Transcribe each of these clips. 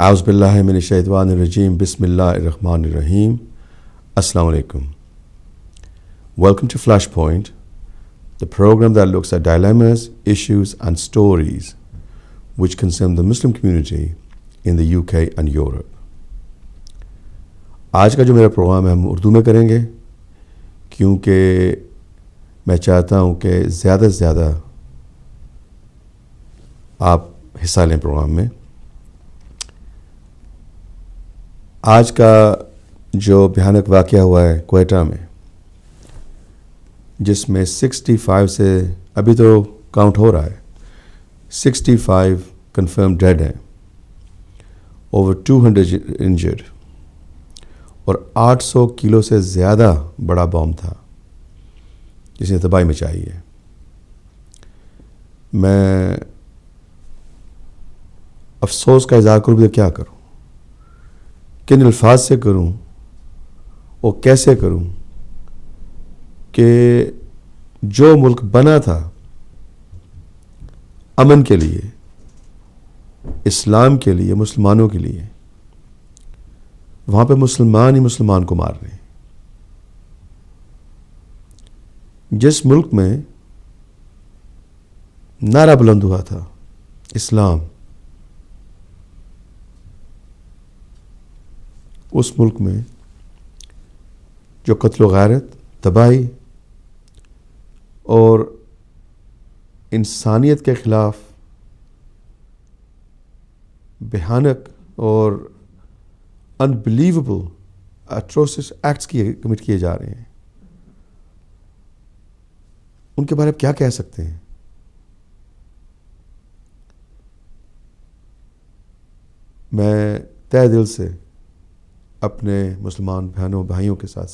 اعوذ باللہ من الشیطان الرجیم بسم اللہ الرحمن الرحیم. Assalamu alaikum. Welcome to Flashpoint, the program that looks at dilemmas, issues and stories which concern the Muslim community in the UK and Europe. آج کا جو میرا پروگرام ہے ہم اردو میں کریں گے کیونکہ میں چاہتا ہوں کہ زیادہ سے زیادہ آپ حصہ لیں پروگرام میں. آج کا جو بھیانک واقعہ ہوا ہے کوئٹہ میں، جس میں 65 سے ابھی تو کاؤنٹ ہو رہا ہے، 65 کنفرم ڈیڈ ہیں، اوور 200 انجرڈ، اور 800 کلو سے زیادہ بڑا بم تھا جس نے تباہی مچائی ہے. میں افسوس کا اظہار کروں تو کیا کروں، کن الفاظ سے کروں اور کیسے کروں کہ جو ملک بنا تھا امن کے لیے، اسلام کے لیے، مسلمانوں کے لیے، وہاں پہ مسلمان ہی مسلمان کو مار رہے ہیں. جس ملک میں نعرہ بلند ہوا تھا اسلام، اس ملک میں جو قتل و غارت، تباہی اور انسانیت کے خلاف بھیانک اور انبلیویبل اٹروسس ایکٹس کمٹ کیے جا رہے ہیں، ان کے بارے میں کیا کہہ سکتے ہیں. میں تہ دل سے اپنے مسلمان بہنوں بھائیوں کے ساتھ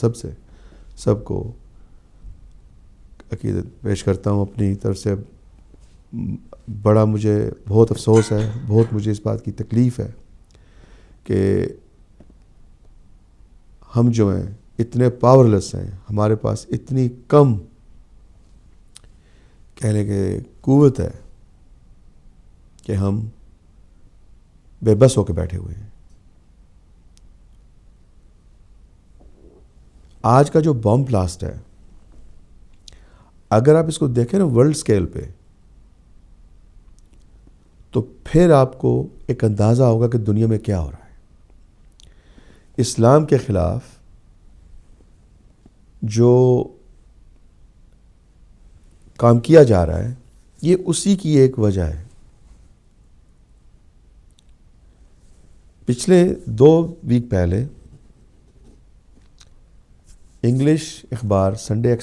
سب کو عقیدت پیش کرتا ہوں. اپنی طرف سے بڑا مجھے بہت افسوس ہے، بہت مجھے اس بات کی تکلیف ہے کہ ہم جو ہیں اتنے پاورلیس ہیں، ہمارے پاس اتنی کم کہنے کے قوت ہے کہ ہم بے بس ہو کے بیٹھے ہوئے ہیں. آج کا جو بم بلاسٹ ہے، اگر آپ اس کو دیکھیں نا ورلڈ سکیل پہ، تو پھر آپ کو ایک اندازہ ہوگا کہ دنیا میں کیا ہو رہا ہے. اسلام کے خلاف جو کام کیا جا رہا ہے، یہ اسی کی ایک وجہ ہے. پچھلے 2 ویک پہلے انگلش اخبار سنڈے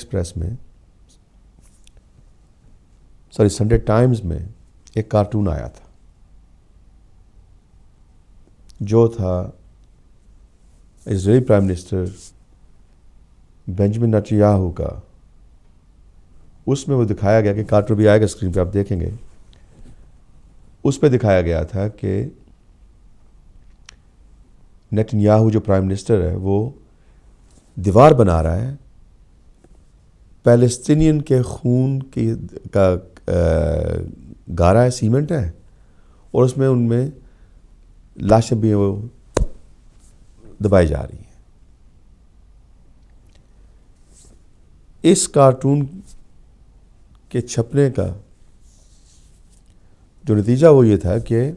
ٹائمز میں ایک کارٹون آیا تھا جو تھا اسرائیلی پرائم منسٹر بنجمن نیتنیاہو کا. اس میں وہ دکھایا گیا کہ کارٹون بھی آئے گا اسکرین پہ، آپ دیکھیں گے. اس پہ دکھایا گیا تھا کہ نیتنیاہو جو پرائم منسٹر ہے وہ دیوار بنا رہا ہے، پیلسٹینین کے خون کا گارا ہے، سیمنٹ ہے، اور اس میں ان میں لاشیں بھی وہ دبائی جا رہی ہیں. اس کارٹون کے چھپنے کا جو نتیجہ وہ یہ تھا کہ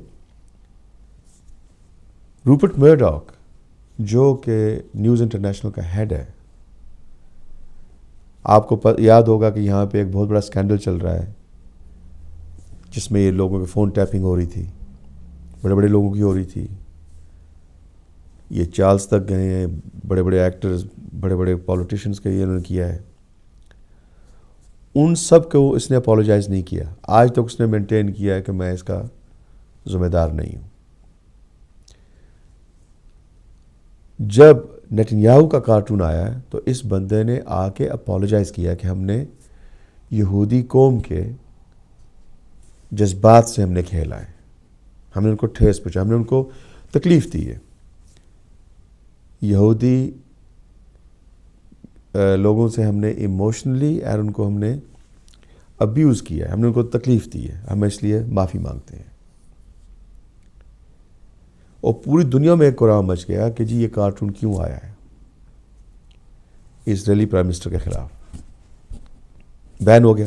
روپرٹ مرڈاک، جو کہ نیوز انٹرنیشنل کا ہیڈ ہے، آپ کو یاد ہوگا کہ یہاں پہ ایک بہت بڑا اسکینڈل چل رہا ہے جس میں یہ لوگوں کے فون ٹیپنگ ہو رہی تھی، بڑے بڑے لوگوں کی ہو رہی تھی. یہ چارلز تک گئے ہیں، بڑے بڑے ایکٹرز، بڑے بڑے پولیٹیشنز کے یہ انہوں نے کیا ہے. ان سب کو اس نے اپولوجائز نہیں کیا. آج تک اس نے مینٹین کیا ہے کہ میں اس کا ذمہ دار نہیں ہوں. جب نیتنیاہو کا کارٹون آیا تو اس بندے نے آ کے اپولوجائز کیا کہ ہم نے یہودی قوم کے جذبات سے ہم نے کھیلا ہے، ہم نے ان کو ٹھیس پہنچایا، ہم نے ان کو تکلیف دی ہے. یہودی لوگوں سے ہم نے ایموشنلی اور ان کو ہم نے ابیوز کیا ہے، ہم نے ان کو تکلیف دی ہے، ہم اس لیے معافی مانگتے ہیں. اور پوری دنیا میں ایک قرآن مچ گیا کہ جی یہ کارٹون کیوں آیا ہے، اسرائیلی پرائم منسٹر کے خلاف بین ہو گیا۔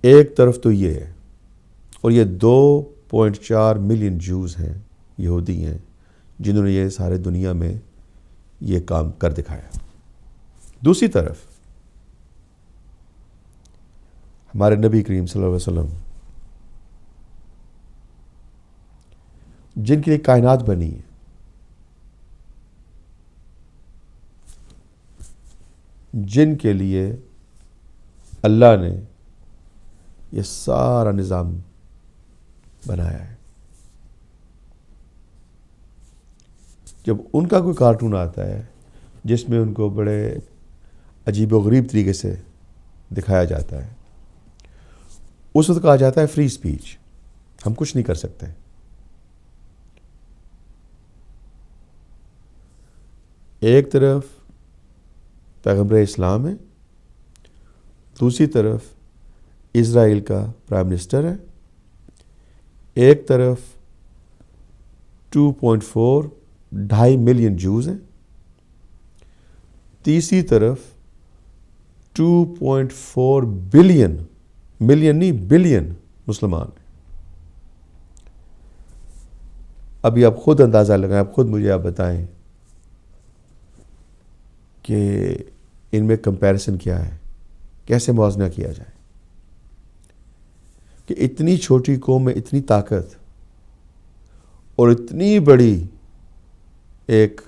ایک طرف تو یہ ہے، اور یہ 2.4 ملین جوز ہیں، یہودی ہیں، جنہوں نے یہ سارے دنیا میں یہ کام کر دکھایا۔ دوسری طرف ہمارے نبی کریم صلی اللہ علیہ وسلم، جن کے لیے کائنات بنی ہے، جن کے لیے اللہ نے یہ سارا نظام بنایا ہے، جب ان کا کوئی کارٹون آتا ہے جس میں ان کو بڑے عجیب و غریب طریقے سے دکھایا جاتا ہے، اس وقت کہا جاتا ہے فری اسپیچ، ہم کچھ نہیں کر سکتے۔ ایک طرف پیغمبر اسلام ہے، دوسری طرف اسرائیل کا پرائم منسٹر ہے، ایک طرف 2.4 2.5 ملین جوز ہیں، تیسری طرف 2.4 بلین، ملین نہیں بلین مسلمان ہیں۔ ابھی آپ خود اندازہ لگائیں، آپ خود مجھے آپ بتائیں کہ ان میں کمپیریسن کیا ہے، کیسے موازنہ کیا جائے کہ اتنی چھوٹی قوم میں اتنی طاقت اور اتنی بڑی ایک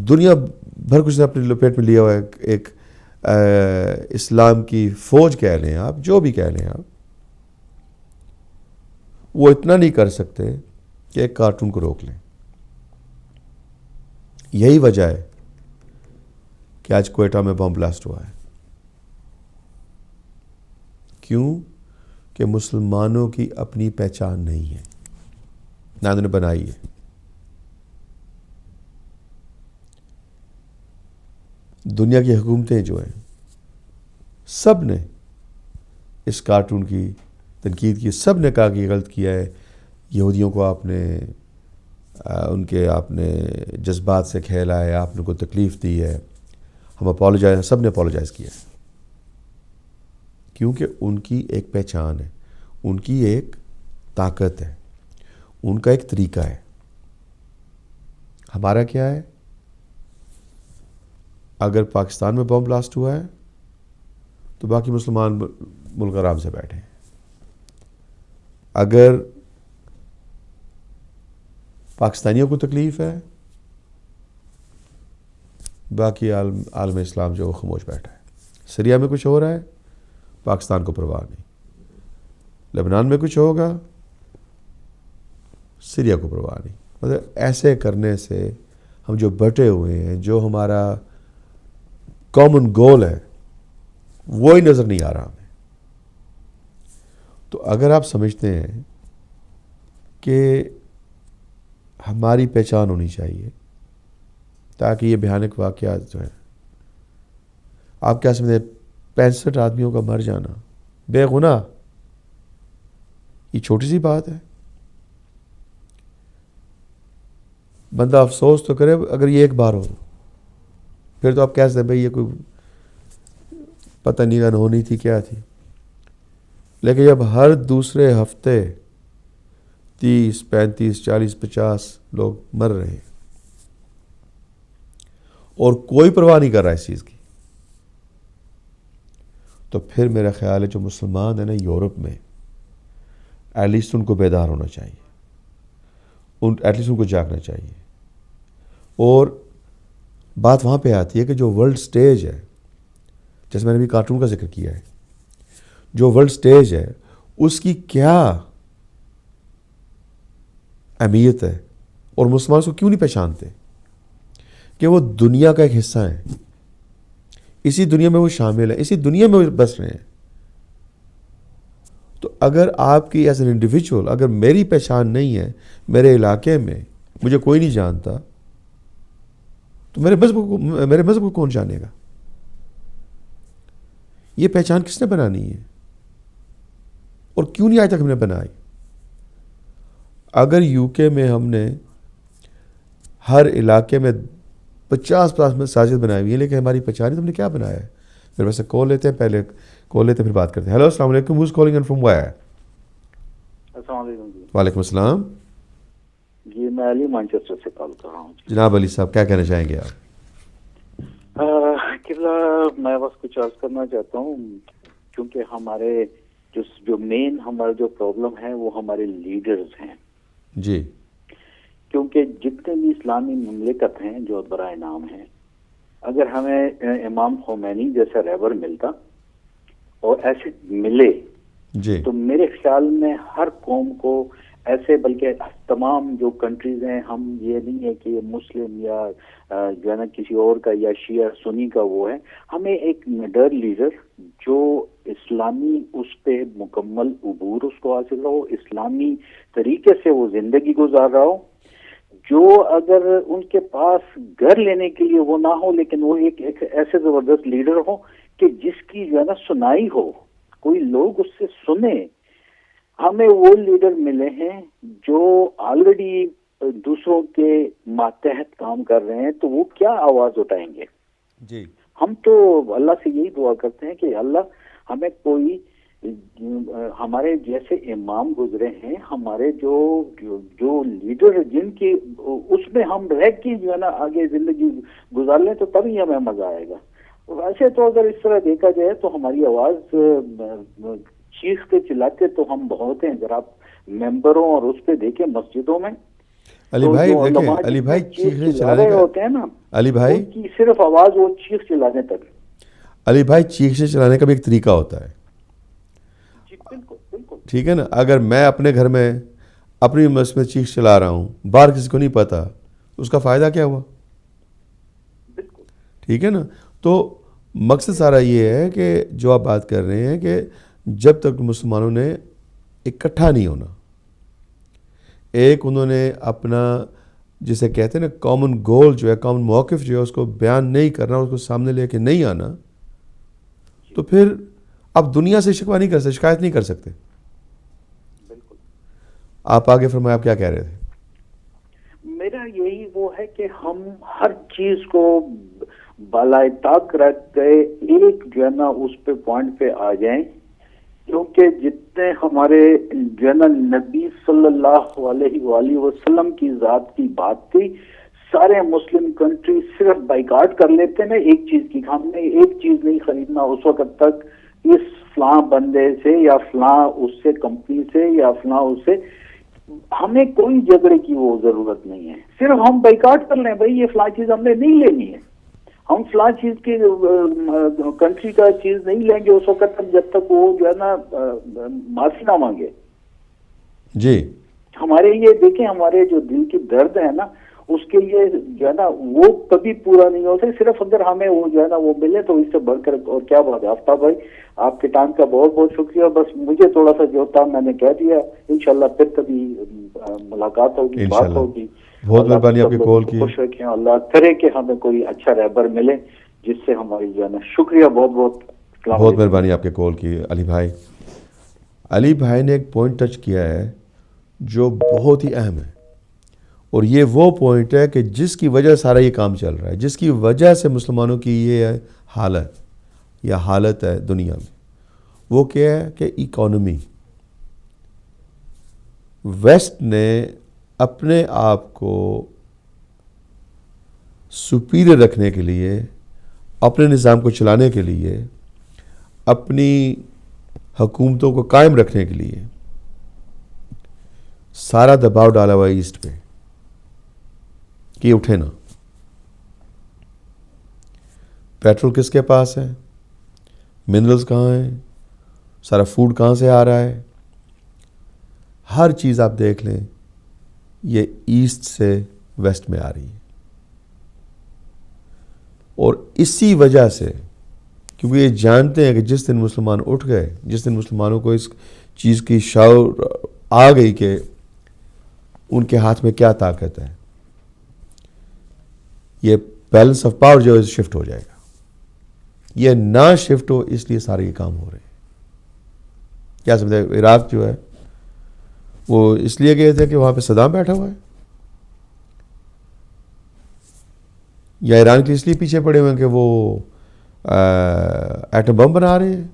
دنیا بھر کچھ نے اپنی لپیٹ میں لیا ہوا ہے، ایک اسلام کی فوج کہہ لیں آپ، جو بھی کہہ لیں آپ، وہ اتنا نہیں کر سکتے کہ ایک کارٹون کو روک لیں۔ یہی وجہ ہے کہ آج کوئٹہ میں بم بلاسٹ ہوا ہے۔ کیوں؟ کہ مسلمانوں کی اپنی پہچان نہیں ہے، نہ انہوں نے بنائی ہے۔ دنیا کی حکومتیں جو ہیں سب نے اس کارٹون کی تنقید کی، سب نے کہا کہ یہ غلط کیا ہے، یہودیوں کو آپ نے ان کے آپ نے جذبات سے کھیلا ہے، آپ نے کو تکلیف دی ہے، ہم اپولوجائز، سب نے اپولوجائز کیا ہے، کیونکہ ان کی ایک پہچان ہے، ان کی ایک طاقت ہے، ان کا ایک طریقہ ہے۔ ہمارا کیا ہے؟ اگر پاکستان میں بم بلاسٹ ہوا ہے تو باقی مسلمان ملک آرام سے بیٹھے ہیں، اگر پاکستانیوں کو تکلیف ہے باقی عالم اسلام جو خاموش بیٹھا ہے۔ سیریا میں کچھ ہو رہا ہے، پاکستان کو پرواہ نہیں، لبنان میں کچھ ہوگا، سیریا کو پرواہ نہیں۔ مطلب ایسے کرنے سے ہم جو بٹے ہوئے ہیں، جو ہمارا کامن گول ہے، وہی نظر نہیں آ رہا ہمیں۔ تو اگر آپ سمجھتے ہیں کہ ہماری پہچان ہونی چاہیے تاکہ یہ بھیانک واقعات جو ہیں، آپ کیا سمجھتے ہیں 65 آدمیوں کا مر جانا بے گناہ، یہ چھوٹی سی بات ہے؟ بندہ افسوس تو کرے اگر یہ ایک بار ہو، پھر تو آپ کہہ سکتے ہیں بھائی یہ کوئی پتہ نہیں انہونی تھی کیا تھی، لیکن جب ہر دوسرے ہفتے 30 35 40 50 لوگ مر رہے ہیں اور کوئی پرواہ نہیں کر رہا اس چیز کی، تو پھر میرا خیال ہے جو مسلمان ہیں نا یورپ میں، ایٹ لیسٹ ان کو بیدار ہونا چاہیے، ایٹ لیسٹ ان کو جاگنا چاہیے۔ اور بات وہاں پہ آتی ہے کہ جو ورلڈ سٹیج ہے، جیسے میں نے بھی کارٹون کا ذکر کیا ہے، جو ورلڈ سٹیج ہے اس کی کیا اہمیت ہے، اور مسلمان اس کو کیوں نہیں پہچانتے کہ وہ دنیا کا ایک حصہ ہیں، اسی دنیا میں وہ شامل ہیں، اسی دنیا میں وہ بس رہے ہیں۔ تو اگر آپ کی ایز این انڈیویجول، اگر میری پہچان نہیں ہے میرے علاقے میں، مجھے کوئی نہیں جانتا، تو میرے مذہب کو کون جانے گا؟ یہ پہچان کس نے بنانی ہے اور کیوں نہیں آج تک ہم نے بنائی؟ اگر یو کے میں ہم نے ہر علاقے میں 50 مساجد بنائی ہوئی ہیں لیکن ہماری پہچان تم نے کیا بنایا ہے؟ پھر ویسے کال لیتے ہیں، پہلے کال لیتے ہیں پھر بات کرتے ہیں. ہیلو السلام علیکم، who's calling and from where? السلام علیکم جی. وعلیکم السلام. جی میں علی مانچسٹر سے کال کر رہا ہوں. جناب علی صاحب کیا کہنا چاہیں گے آپ؟ میں بس کچھ عرض کرنا چاہتا ہوں، کیونکہ ہمارے جو مین ہمارا جو پرابلم ہے وہ ہمارے لیڈرز ہیں. جی. کیونکہ جتنے بھی اسلامی مملکت ہیں جو برائے نام ہیں، اگر ہمیں امام خمینی جیسا رہبر ملتا اور ایسے ملے جی. تو میرے خیال میں ہر قوم کو ایسے، بلکہ تمام جو کنٹریز ہیں، ہم یہ نہیں ہے کہ مسلم یا جو ہے نا کسی اور کا یا شیعہ سنی کا وہ ہے، ہمیں ایک نڈر لیڈر جو اسلامی اس پہ مکمل عبور اس کو حاصل ہو، اسلامی طریقے سے وہ زندگی گزار رہا ہو، جو اگر ان کے پاس گھر لینے کے لیے وہ نہ ہو لیکن وہ ایک ایسے زبردست لیڈر ہو کہ جس کی جو ہے نا سنائی ہو، کوئی لوگ اس سے سنے. ہمیں وہ لیڈر ملے ہیں جو آلریڈی دوسروں کے ماتحت کام کر رہے ہیں، تو وہ کیا آواز اٹھائیں گے؟ جی. ہم تو اللہ سے یہی دعا کرتے ہیں کہ اللہ ہمیں کوئی ہمارے جیسے امام گزرے ہیں، ہمارے جو لیڈر جن کی اس میں ہم رہ کے جو ہے نا آگے زندگی گزار لیں تو تبھی ہمیں مزہ آئے گا. ویسے تو اگر اس طرح دیکھا جائے تو ہماری آواز چیختے چلاتے تو ہم بہت ہیں. اگر آپ ممبروں اور اس پہ دیکھیں مسجدوں میں، علی بھائی دیکھیں، علی بھائی چیخ چلانے کا ہوتے ہیں نا، علی بھائی ان کی صرف آواز وہ چیخ چلانے تک. علی بھائی چیخ چلانے کا بھی ایک طریقہ ہوتا ہے. جی بالکل بالکل ٹھیک ہے نا. اگر میں اپنے گھر میں اپنی مسجد میں چیخ چلا رہا ہوں، باہر کسی کو نہیں پتا، اس کا فائدہ کیا ہوا؟ بالکل ٹھیک ہے نا. تو مقصد سارا یہ ہے کہ جو آپ بات کر رہے ہیں کہ جب تک مسلمانوں نے اکٹھا نہیں ہونا، ایک انہوں نے اپنا جسے کہتے ہیں نا کامن گول جو ہے، کامن موقف جو ہے، اس کو بیان نہیں کرنا، اس کو سامنے لے کے نہیں آنا، تو پھر آپ دنیا سے شکوہ نہیں کر سکتے، شکایت نہیں کر سکتے. بالکل. آپ آگے فرمائیں، آپ کیا کہہ رہے تھے؟ میرا یہی وہ ہے کہ ہم ہر چیز کو بالائے طاق رکھ کے ایک جو ہے نا اس پہ پوائنٹ پہ آ جائیں، کیونکہ جتنے ہمارے جو ہے نا نبی صلی اللہ علیہ وآلہ وسلم کی ذات کی بات تھی، سارے مسلم کنٹری صرف بائیکاٹ کر لیتے نا ایک چیز کی، ہم نے ایک چیز نہیں خریدنا اس وقت تک اس فلاں بندے سے یا فلاں اس سے کمپنی سے یا فلاں اس سے. ہمیں کوئی جھگڑے کی وہ ضرورت نہیں ہے، صرف ہم بائیکاٹ کر لیں، بھائی یہ فلاں چیز ہم نے نہیں لینی ہے، ہم فلاں چیز کی کنٹری کا چیز نہیں لیں گے اس وقت تک جب تک وہ جو ہے نا معافی نہ مانگے. جی. ہمارے یہ دیکھیں، ہمارے جو دل کی درد ہے نا، اس کے لیے جو ہے نا وہ کبھی پورا نہیں ہو سکے، صرف اگر ہمیں وہ جو ہے نا وہ ملے تو اس سے بڑھ کر اور کیا بات ہے. آفتاب بھائی آپ کے ٹائم کا بہت بہت شکریہ. بس مجھے تھوڑا سا جو تھا میں نے کہہ دیا، انشاءاللہ پھر کبھی ملاقات ہوگی، بات ہوگی. بہت مہربانی آپ کی کال کی. خوش رکھیں، اللہ کرے کہ ہمیں کوئی اچھا رہبر ملے جس سے ہماری جو ہے نا. شکریہ بہت بہت. بہت مہربانی آپ کے کال کی علی بھائی. علی بھائی نے ایک پوائنٹ ٹچ کیا ہے جو بہت ہی اہم ہے، اور یہ وہ پوائنٹ ہے کہ جس کی وجہ سارا یہ کام چل رہا ہے، جس کی وجہ سے مسلمانوں کی یہ حالت یا حالت ہے دنیا میں. وہ کیا ہے کہ اکانومی. ویسٹ نے اپنے آپ کو سپیریئر رکھنے کے لیے، اپنے نظام کو چلانے کے لیے، اپنی حکومتوں کو قائم رکھنے کے لیے سارا دباؤ ڈالا ہوا ہے ایسٹ پہ کہ اٹھے نا. پیٹرول کس کے پاس ہے؟ منرلز کہاں ہیں؟ سارا فوڈ کہاں سے آ رہا ہے؟ ہر چیز آپ دیکھ لیں، یہ ایسٹ سے ویسٹ میں آ رہی ہے. اور اسی وجہ سے، کیونکہ یہ جانتے ہیں کہ جس دن مسلمان اٹھ گئے، جس دن مسلمانوں کو اس چیز کی شعور آ گئی کہ ان کے ہاتھ میں کیا طاقت ہے، یہ بیلنس آف پاور جو ہے شفٹ ہو جائے گا. یہ نہ شفٹ ہو، اس لیے سارے یہ کام ہو رہے ہیں. کیا سمجھے؟ عراق جو ہے وہ اس لیے گئے تھے کہ وہاں پہ صدام بیٹھا ہوا ہے، یا ایران کے اس لیے پیچھے پڑے ہوئے ہیں کہ وہ ایٹم بم بنا رہے ہیں،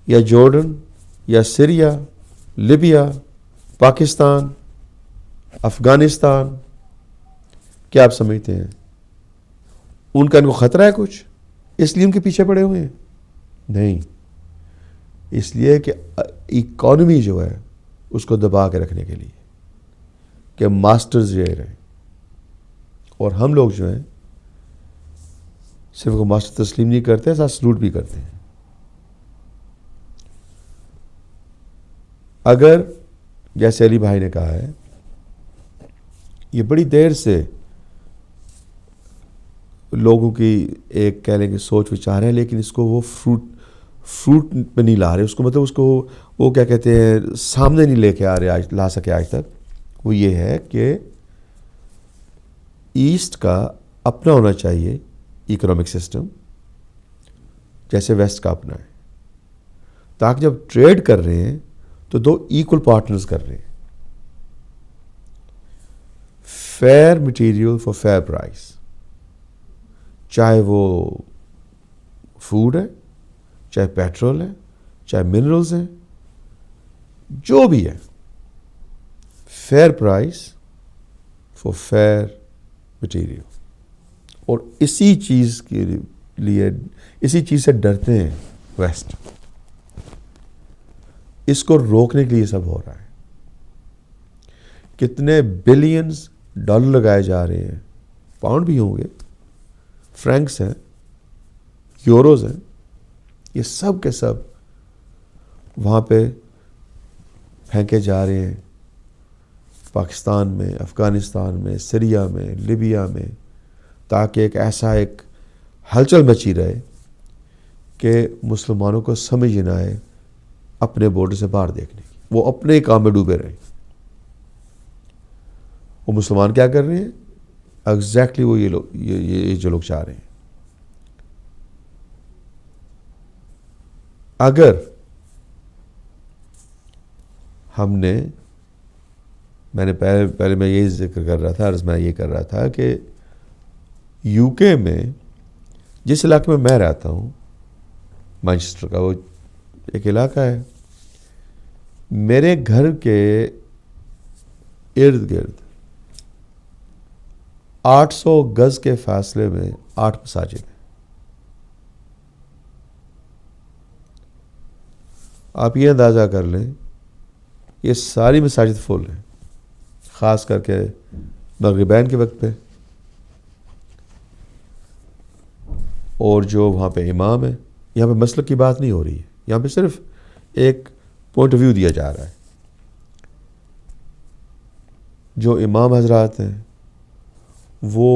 یا جارڈن یا سیریا، لیبیا، پاکستان، افغانستان، کیا آپ سمجھتے ہیں ان کا ان کو خطرہ ہے کچھ اس لیے ان کے پیچھے پڑے ہوئے ہیں؟ نہیں، اس لیے کہ اکانومی جو ہے اس کو دبا کے رکھنے کے لیے کہ ماسٹرز یہ رہیں، اور ہم لوگ جو ہیں صرف وہ ماسٹر تسلیم نہیں کرتے، ساتھ سلوٹ بھی کرتے ہیں۔ اگر جیسے علی بھائی نے کہا ہے یہ بڑی دیر سے لوگوں کی ایک کہہ لیں کہ سوچ وچار ہے، لیکن اس کو وہ فروٹ پہ نہیں لا رہے، اس کو مطلب اس کو وہ کیا کہتے ہیں سامنے نہیں لے کے آ رہے، لا سکے آج تک، وہ یہ ہے کہ ایسٹ کا اپنا ہونا چاہیے اکنامک سسٹم جیسے ویسٹ کا اپنا ہے، تاکہ جب ٹریڈ کر رہے ہیں تو دو ایکول پارٹنرز کر رہے ہیں، fair material for fair price, چاہے وہ فوڈ ہے، چاہے پیٹرول ہے، چاہے منرلز ہیں، جو بھی ہے، fair price for fair material. اور اسی چیز کے لیے اسی چیز سے ڈرتے ہیں ویسٹ، اس کو روکنے کے لیے سب ہو رہا ہے۔ کتنے بلینز ڈالر لگائے جا رہے ہیں، پاؤنڈ بھی ہوں گے، فرینکس ہیں، یوروز ہیں، یہ سب کے سب وہاں پہ پھینکے جا رہے ہیں، پاکستان میں، افغانستان میں، سیریا میں، لیبیا میں، تاکہ ایک ایسا ایک ہلچل مچی رہے کہ مسلمانوں کو سمجھ نہ آئے اپنے بارڈر سے باہر دیکھنے کی، وہ اپنے کام میں ڈوبے رہے۔ وہ مسلمان کیا کر رہے ہیں؟ ایگزیکٹلی وہ یہ جو لوگ چاہ رہے ہیں۔ اگر ہم نے میں نے پہلے میں یہی ذکر کر رہا تھا، عرض میں یہ کر رہا تھا کہ یو کے میں جس علاقے میں میں رہتا ہوں، مانچسٹر کا وہ ایک علاقہ ہے، میرے گھر کے ارد گرد 800 گز کے فاصلے میں 8 مساجد ہیں۔ آپ یہ اندازہ کر لیں یہ ساری مساجد فل ہیں، خاص کر کے مغربین کے وقت پہ، اور جو وہاں پہ امام ہے، یہاں پہ مسلک کی بات نہیں ہو رہی ہے، یہاں پہ صرف ایک پوائنٹ آف ویو دیا جا رہا ہے۔ جو امام حضرات ہیں وہ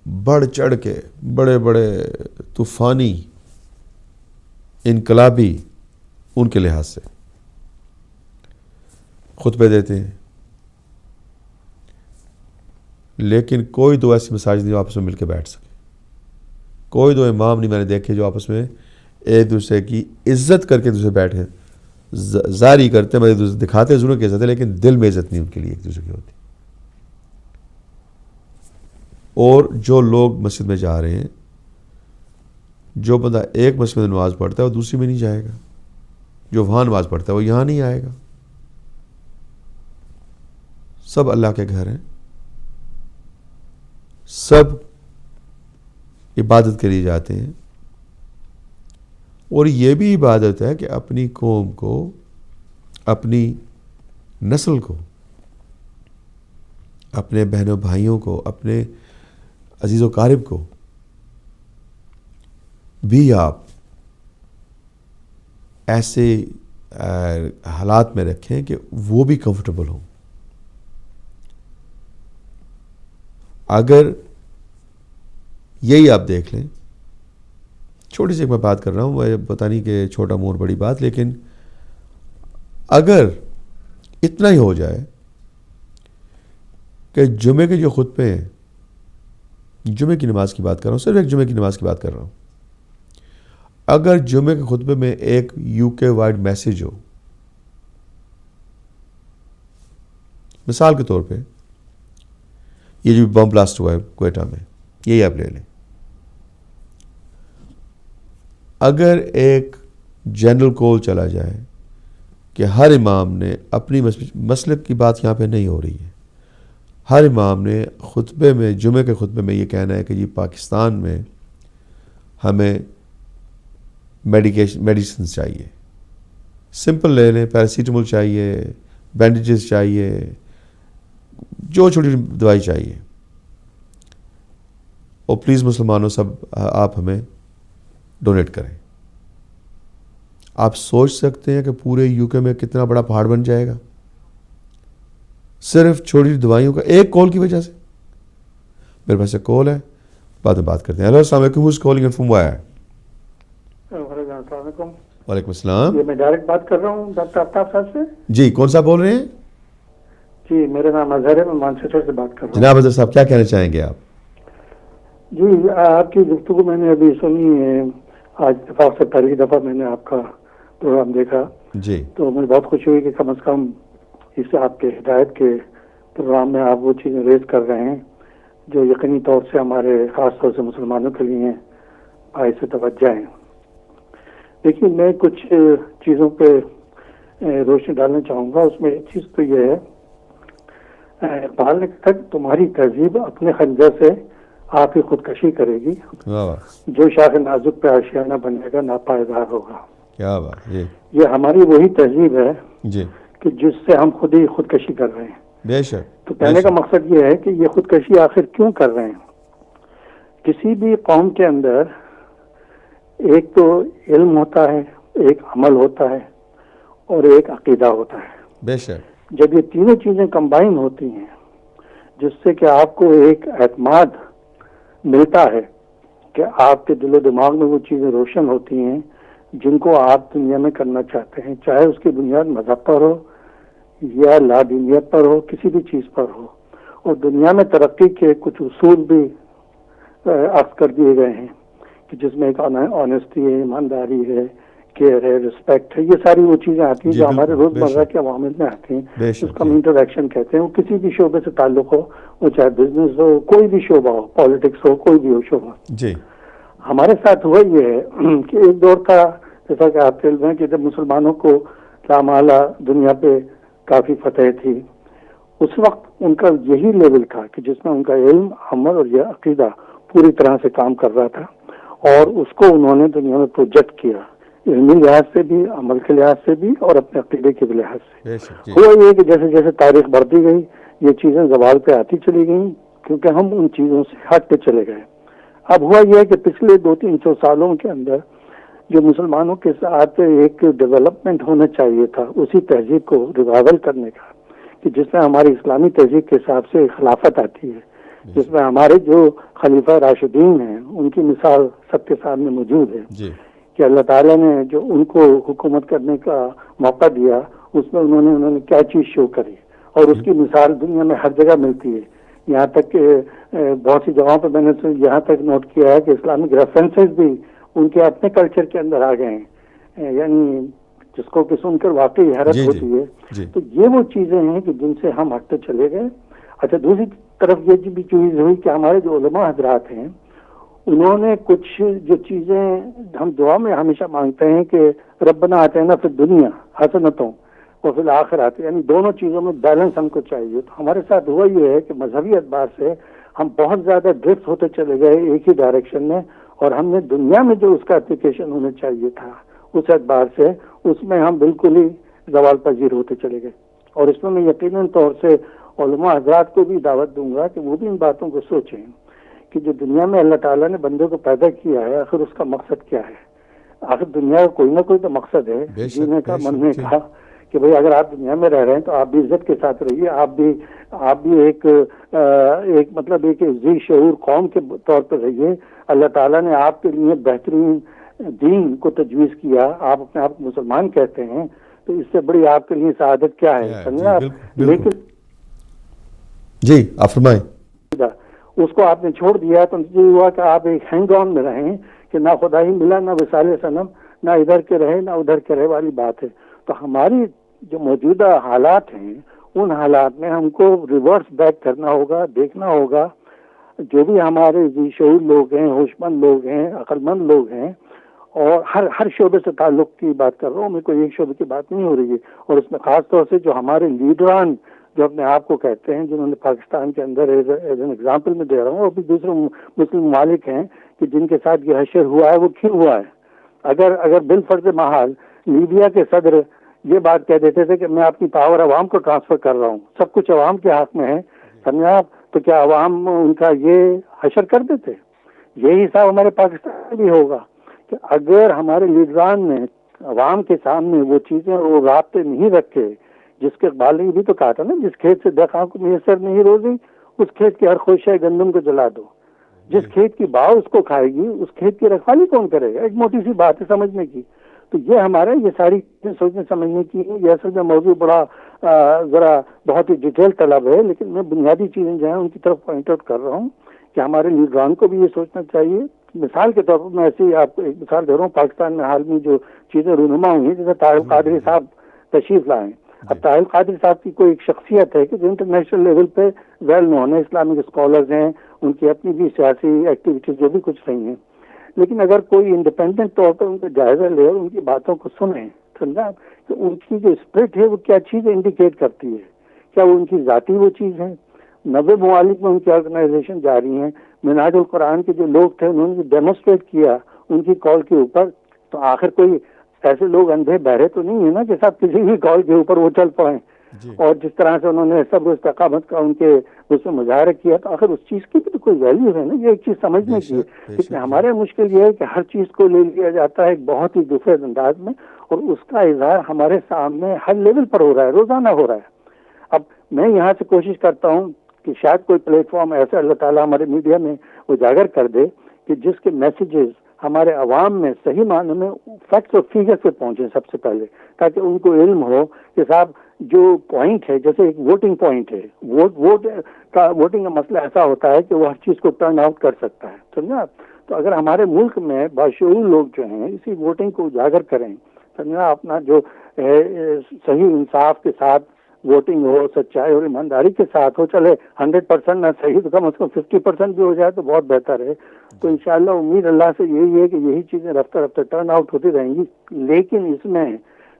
بڑھ چڑھ کے بڑے بڑے طوفانی انقلابی ان کے لحاظ سے خطبے دیتے ہیں، لیکن کوئی دو ایسی مساجد نہیں جو آپس میں مل کے بیٹھ سکے، کوئی دو امام نہیں میں نے دیکھے جو آپس میں ایک دوسرے کی عزت کر کے دوسرے بیٹھے، ظاہری کرتے ہیں، مطلب دکھاتے ضرور کی عزت ہے، لیکن دل میں عزت نہیں ان کے لیے ایک دوسرے کی ہوتی۔ اور جو لوگ مسجد میں جا رہے ہیں، جو بندہ ایک مسجد میں نماز پڑھتا ہے وہ دوسری میں نہیں جائے گا، جو وہاں نماز پڑھتا ہے وہ یہاں نہیں آئے گا۔ سب اللہ کے گھر ہیں، سب عبادت کے لیے جاتے ہیں، اور یہ بھی عبادت ہے کہ اپنی قوم کو، اپنی نسل کو، اپنے بہنوں بھائیوں کو، اپنے عزیز و قارب کو بھی آپ ایسے حالات میں رکھیں کہ وہ بھی کمفرٹیبل ہوں۔ اگر یہی آپ دیکھ لیں، چھوٹی سی ایک میں بات کر رہا ہوں، وہ پتہ نہیں کہ چھوٹا مور بڑی بات، لیکن اگر اتنا ہی ہو جائے کہ جمعے کے جو خطبے ہیں، جمعے کی نماز کی بات کر رہا ہوں، صرف ایک جمعے کی نماز کی بات کر رہا ہوں، اگر جمعے کے خطبے میں ایک یو کے وائڈ میسیج ہو مثال کے طور پہ یہ جو بم بلاسٹ ہوا ہے کوئٹہ میں، یہی آپ لے لیں. اگر ایک جنرل کول چلا جائے کہ ہر امام نے اپنی مسلک کی بات یہاں پہ نہیں ہو رہی ہے، ہر امام نے خطبے میں، جمعے کے خطبے میں یہ کہنا ہے کہ جی پاکستان میں ہمیں میڈیسنز چاہیے، سمپل لے لیں، پیراسیٹامول چاہیے، بینڈیجز چاہیے، جو چھوٹی دوائی چاہیے، اور پلیز مسلمانوں سب آپ ہمیں ڈونیٹ کریں. آپ سوچ سکتے ہیں کہ پورے یو کے میں کتنا بڑا پہاڑ بن جائے گا صرف چھوٹی دوائیوں کا ایک کال کی وجہ سے. میرے پاس ایک کال ہے، بعد میں بات کرتے ہیں. ہیلو، السلام علیکم. Who's calling from where? السلام علیکم. وعلیکم السلام. میں ڈائریکٹ بات کر رہا ہوں ڈاکٹر آفتاب صاحب سے. جی، کون صاحب بول رہے ہیں؟ جی، میرا نام اظہر ہے، میں مانچسٹر سے بات کر رہا ہوں. جناب اظہر صاحب، کیا کہنا چاہیں گے آپ؟ جی، آپ کی گفتگو میں نے ابھی سنی ہے. آج اتفاق سے پہلی دفعہ میں نے آپ کا پروگرام دیکھا. جی. تو مجھے بہت خوشی ہوئی کہ کم از کم اس آپ کے ہدایت کے پروگرام میں آپ وہ چیزیں ریز کر رہے ہیں جو یقینی طور سے ہمارے خاص طور سے مسلمانوں کے لیے باعث توجہ ہیں. دیکھیے، میں کچھ چیزوں پہ روشنی ڈالنا چاہوں گا. اس میں ایک چیز تو یہ ہے، اقبال نے کہا کہ تمہاری تہذیب اپنے خنجر سے آپ ہی خودکشی کرے گی، جو شاخ نازک پہ آشیانہ بنے گا ناپائیدار ہوگا. کیا بات. یہ ہماری وہی تہذیب ہے جی، کہ جس سے ہم خود ہی خودکشی کر رہے ہیں. بے شک. تو کہنے کا مقصد یہ ہے کہ یہ خودکشی آخر کیوں کر رہے ہیں. کسی بھی قوم کے اندر ایک تو علم ہوتا ہے، ایک عمل ہوتا ہے، اور ایک عقیدہ ہوتا ہے. بے شک. جب یہ تینوں چیزیں کمبائن ہوتی ہیں جس سے کہ آپ کو ایک اعتماد ملتا ہے کہ آپ کے دل و دماغ میں وہ چیزیں روشن ہوتی ہیں جن کو آپ دنیا میں کرنا چاہتے ہیں، چاہے اس کی بنیاد مذہب پر ہو یا لادینیت پر ہو، کسی بھی چیز پر ہو. اور دنیا میں ترقی کے کچھ اصول بھی عرض کر دیے گئے ہیں کہ جس میں ایک آنیسٹی ہے، ایمانداری ہے، کیئر ہے، رسپیکٹ ہے. یہ ساری وہ چیزیں آتی ہیں جو ہمارے روزمرہ کے عوامل میں آتی ہیں، جس کو ہم انٹریکشن کہتے ہیں. وہ کسی بھی شعبے سے تعلق ہو، وہ چاہے بزنس ہو، کوئی بھی شعبہ ہو، پالیٹکس ہو، کوئی بھی ہو شعبہ. جی. ہمارے ساتھ ہوا یہ ہے کہ ایک دور تھا، جیسا کہ آپ علم ہے، کہ جب مسلمانوں کو لامحالہ دنیا پہ کافی فتح تھی، اس وقت ان کا یہی لیول تھا کہ جس میں ان کا علم، عمل اور یہ عقیدہ پوری طرح سے کام کر رہا تھا، اور اس کو انہوں نے دنیا میں پروجیکٹ کیا، علمی لحاظ سے بھی، عمل کے لحاظ سے بھی، اور اپنے عقیدے کے لحاظ سے. ہوا یہ کہ جیسے جیسے تاریخ بڑھتی گئی یہ چیزیں زوال پہ آتی چلی گئیں کیونکہ ہم ان چیزوں سے ہٹتے چلے گئے. اب ہوا یہ کہ پچھلے 200-300 سالوں کے اندر جو مسلمانوں کے ساتھ ایک ڈیولپمنٹ ہونا چاہیے تھا، اسی تہذیب کو ریوائول کرنے کا، کہ جس میں ہماری اسلامی تہذیب کے حساب سے خلافت آتی ہے، جس میں ہمارے جو خلیفہ راشدین ہیں ان کی مثال سب کے سامنے موجود ہے کہ اللہ تعالیٰ نے جو ان کو حکومت کرنے کا موقع دیا، اس میں انہوں نے کیا چیز شو کری، اور اس کی مثال دنیا میں ہر جگہ ملتی ہے. یہاں تک کہ بہت سی جگہوں پہ میں نے یہاں تک نوٹ کیا ہے کہ اسلامک ریفرنسز بھی ان کے اپنے کلچر کے اندر آ گئے ہیں، یعنی جس کو کہ سن کر واقعی حیرت ہوتی ہے. تو یہ وہ چیزیں ہیں کہ جن سے ہم ہٹتے چلے گئے. اچھا، دوسری طرف یہ بھی چیز ہوئی کہ ہمارے جو علماء حضرات ہیں انہوں نے کچھ جو چیزیں ہم دعا میں ہمیشہ مانگتے ہیں کہ ربنا آتینا فی الدنیا حسنۃ وفی الآخرۃ، یعنی دونوں چیزوں میں بیلنس ہم کو چاہیے. تو ہمارے ساتھ ہوا یہ ہے کہ مذہبی اعتبار سے ہم بہت زیادہ ڈرفٹ ہوتے چلے گئے ایک ہی ڈائریکشن میں، اور ہم نے دنیا میں جو اس کا اپلیکیشن ہونا چاہیے تھا اس اعتبار سے اس میں ہم بالکل ہی زوال پذیر ہوتے چلے گئے. اور اس میں یقیناً طور سے علماء حضرات کو بھی دعوت دوں گا کہ وہ بھی ان باتوں کو سوچیں کہ جو دنیا میں اللہ تعالیٰ نے بندے کو پیدا کیا ہے، آخر اس کا مقصد کیا ہے. آخر دنیا کا کوئی نہ کوئی تو مقصد ہے جینے کا. مرنے کا کہ بھئی اگر آپ دنیا میں رہ رہے ہیں تو آپ بھی عزت کے ساتھ رہیے، آپ بھی ایک مطلب ایک ذی شعور قوم کے طور پر رہیے. اللہ تعالیٰ نے آپ کے لیے بہترین دین کو تجویز کیا، آپ اپنے آپ کو مسلمان کہتے ہیں، تو اس سے بڑی آپ کے لیے سعادت کیا ہے. لیکن جی آپ فرمائیں. اس کو آپ نے چھوڑ دیا تو یہ ہوا کہ آپ ایک ہینگ آن میں رہیں کہ نہ خدا ہی ملا، نہ وصال صنم، نہ ادھر کے رہے نہ ادھر کے رہے والی بات ہے. تو ہماری جو موجودہ حالات ہیں ان حالات میں ہم کو ریورس بیک کرنا ہوگا, دیکھنا ہوگا جو بھی ہمارے ذی شعور لوگ ہیں, ہوش مند لوگ ہیں, عقل مند لوگ ہیں, اور ہر شعبے سے تعلق کی بات کر رہا ہوں, میں کوئی ایک شعبے کی بات نہیں ہو رہی ہے, اور اس میں خاص طور سے جو ہمارے لیڈران جو اپنے آپ کو کہتے ہیں, جنہوں نے پاکستان کے اندر ایز این ایگزامپل میں دے رہا ہوں, اور بھی دوسرے مسلم ممالک ہیں کہ جن کے ساتھ یہ حشر ہوا ہے, وہ کیوں ہوا ہے. اگر بالفرض محال لیبیا کے صدر یہ بات کہہ دیتے تھے کہ میں اپنی پاور عوام کو ٹرانسفر کر رہا ہوں, سب کچھ عوام کے ہاتھ میں ہے, سمجھا آپ, تو کیا عوام ان کا یہ حشر کر دیتے؟ یہی حساب ہمارے پاکستان میں بھی ہوگا کہ اگر ہمارے لیڈران نے عوام کے سامنے وہ چیزیں اور وہ رابطے نہیں رکھے, جس کے اقبال نے بھی تو کہا تھا نا, جس کھیت سے دخا کو میسر نہیں روزی, اس کھیت کی ہر خوشہ گندم کو جلا دو. جس کھیت کی باؤ اس کو کھائے گی, اس کھیت کی رکھوالی کون کرے گا؟ ایک موٹی سی بات ہے سمجھنے کی. تو یہ ہمارا یہ ساری چیزیں سوچنے سمجھنے کی, یہ اصل میں موضوع بڑا ذرا بہت ہی ڈیٹیل طلب ہے, لیکن میں بنیادی چیزیں جو ہیں ان کی طرف پوائنٹ آؤٹ کر رہا ہوں کہ ہمارے لیڈران کو بھی یہ سوچنا چاہیے. مثال کے طور پر میں ایسے ہی آپ کو ایک مثال دے رہا ہوں, پاکستان میں حال میں جو چیزیں رونما ہوئی ہیں, جیسے طاہر القادری صاحب تشریف لائیں. اب طاہر القادری صاحب کی کوئی ایک شخصیت ہے کہ جو انٹرنیشنل لیول پہ ویل نون ہے, اسلامک اسکالرز ہیں, ان کی اپنی بھی سیاسی ایکٹیویٹیز جو بھی کچھ رہی ہیں, لیکن اگر کوئی انڈیپینڈنٹ طور پر ان کا جائزہ لے اور ان کی باتوں کو سنیں, سمجھا کہ ان کی جو اسپرٹ ہے وہ کیا چیزیں انڈیکیٹ کرتی ہے, کیا وہ ان کی ذاتی وہ چیز ہے. 90 ممالک میں ان کی آرگنائزیشن جاری ہیں. منہاج القرآن کے جو لوگ تھے انہوں نے ڈیمونسٹریٹ کیا ان کی کال کے اوپر, تو آخر کوئی ایسے لوگ اندھے بہرے تو نہیں ہے نا کہ صاحب کسی بھی کال کے اوپر وہ چل پائیں. اور جس طرح سے انہوں نے صبر و استقامت کا ان کے اس میں مظاہرہ کیا, تو آخر اس چیز کی بھی تو کوئی ویلیو ہے نا, یہ ایک چیز سمجھنے کی ہے. لیکن ہمارے مشکل یہ ہے کہ ہر چیز کو لے لیا جاتا ہے ایک بہت ہی دوسرے انداز میں, اور اس کا اظہار ہمارے سامنے ہر لیول پر ہو رہا ہے, روزانہ ہو رہا ہے. اب میں یہاں سے کوشش کرتا ہوں کہ شاید کوئی پلیٹ فارم ایسا اللہ تعالیٰ ہمارے میڈیا میں اجاگر کر دے کہ جس کے میسیجز ہمارے عوام میں صحیح معنی میں فیکٹس اور فیگر سے پہنچے سب سے پہلے, تاکہ ان کو علم ہو کہ صاحب جو پوائنٹ ہے, جیسے ایک ووٹنگ پوائنٹ ہے, ووٹنگ کا مسئلہ ایسا ہوتا ہے کہ وہ ہر چیز کو ٹرن آؤٹ کر سکتا ہے, سمجھا. تو اگر ہمارے ملک میں باشعور لوگ جو ہیں اسی ووٹنگ کو اجاگر کریں, سمجھا, اپنا جو صحیح انصاف کے ساتھ ووٹنگ ہو, سچائی اور ایمانداری کے ساتھ ہو, چلے 100% نہ صحیح تو کم از کم 50% بھی ہو جائے تو بہت بہتر ہے. تو انشاءاللہ امید اللہ سے یہی ہے کہ یہی چیزیں رفتہ رفتہ ٹرن آؤٹ ہوتی رہیں گی. لیکن اس میں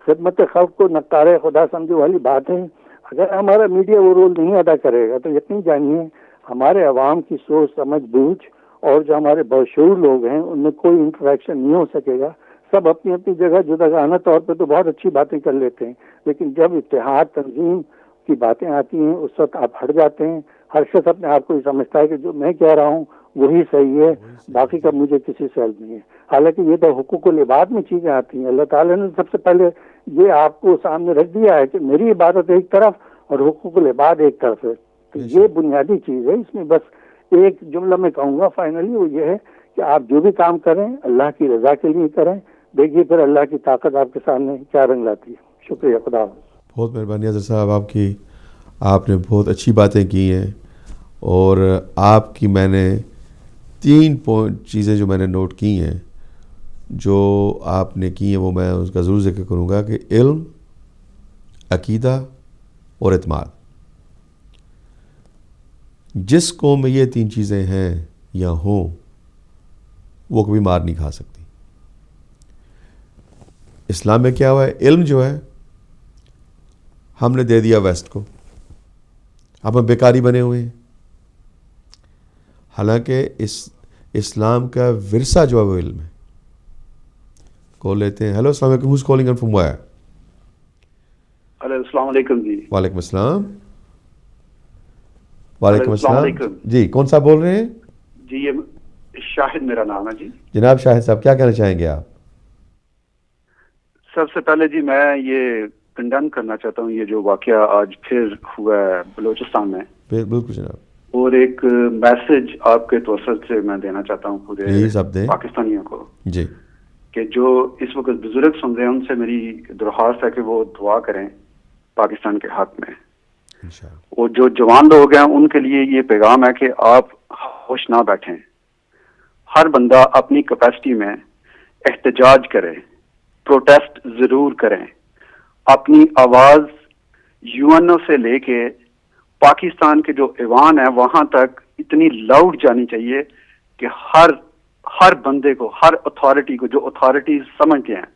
خدمت خلق کو نقار خدا سمجھے والی بات ہے. اگر ہمارا میڈیا وہ رول نہیں ادا کرے گا تو یقین جانیے ہمارے عوام کی سوچ سمجھ بوجھ اور جو ہمارے باشعور لوگ ہیں ان میں کوئی انٹریکشن نہیں ہو سکے گا. سب اپنی اپنی جگہ جداگانہ طور پہ تو بہت اچھی باتیں کر لیتے ہیں, لیکن جب اتحاد تنظیم کی باتیں آتی ہیں اس وقت آپ ہٹ جاتے ہیں. ہر شخص اپنے آپ کو یہ سمجھتا ہے کہ جو میں کہہ رہا ہوں وہی صحیح ہے, باقی کا مجھے کسی سے علم نہیں ہے. حالانکہ یہ تو حقوق العباد میں چیزیں آتی ہیں. اللہ تعالیٰ نے سب سے پہلے یہ آپ کو سامنے رکھ دیا ہے کہ میری عبادت ایک طرف اور حقوق العباد ایک طرف ہے. تو یہ بنیادی چیز ہے. اس میں بس ایک جملہ میں کہوں گا فائنلی, وہ یہ ہے کہ آپ جو بھی کام کریں اللہ کی رضا کے لیے کریں. دیکھیے پھر اللہ کی طاقت آپ کے سامنے کیا رنگ لاتی ہے. شکریہ, خدا حافظ. بہت مہربانی اظہر صاحب آپ نے بہت اچھی باتیں کی ہیں, اور آپ کی میں نے 3 چیزیں جو میں نے نوٹ کی ہیں جو آپ نے کی ہیں وہ میں اس کا ضرور ذکر کروں گا کہ علم, عقیدہ اور اعتماد. جس قوم میں یہ 3 چیزیں ہیں یا ہوں وہ کبھی مار نہیں کھا سکتی. اسلام میں کیا ہوا ہے, علم جو ہے ہم نے دے دیا ویسٹ کو, اب ہم بیکاری بنے ہوئے ہیں. حالانکہ اسلام کا ورثہ جو ہے وہ علم ہے. کال لیتے ہیں. ہیلو, السلام علیکم. Who's calling from where? Hello, السلام علیکم جی. وعلیکم السلام. وعلیکم السلام جی, کون صاحب بول رہے ہیں؟ جی یہ شاہد میرا نام ہے جی. جناب شاہد صاحب کیا کہنا چاہیں گے آپ؟ سب سے پہلے جی میں یہ کنڈیم کرنا چاہتا ہوں یہ جو واقعہ آج پھر ہوا ہے بلوچستان میں. بالکل جناب. اور ایک میسج آپ کے توسط سے میں دینا چاہتا ہوں پورے پاکستانیوں کو جی, کہ جو اس وقت بزرگ سن رہے ہیں ان سے میری درخواست ہے کہ وہ دعا کریں پاکستان کے حق میں. اور جو جوان لوگ ہیں ان کے لیے یہ پیغام ہے کہ آپ ہوش نہ بیٹھیں. ہر بندہ اپنی کیپیسٹی میں احتجاج کرے, پروٹیسٹ ضرور کریں, اپنی آواز UNO سے لے کے پاکستان کے جو ایوان ہے وہاں تک اتنی لاؤڈ جانی چاہیے کہ ہر بندے کو, ہر اتھارٹی کو, جو اتھارٹیز سمجھتے ہیں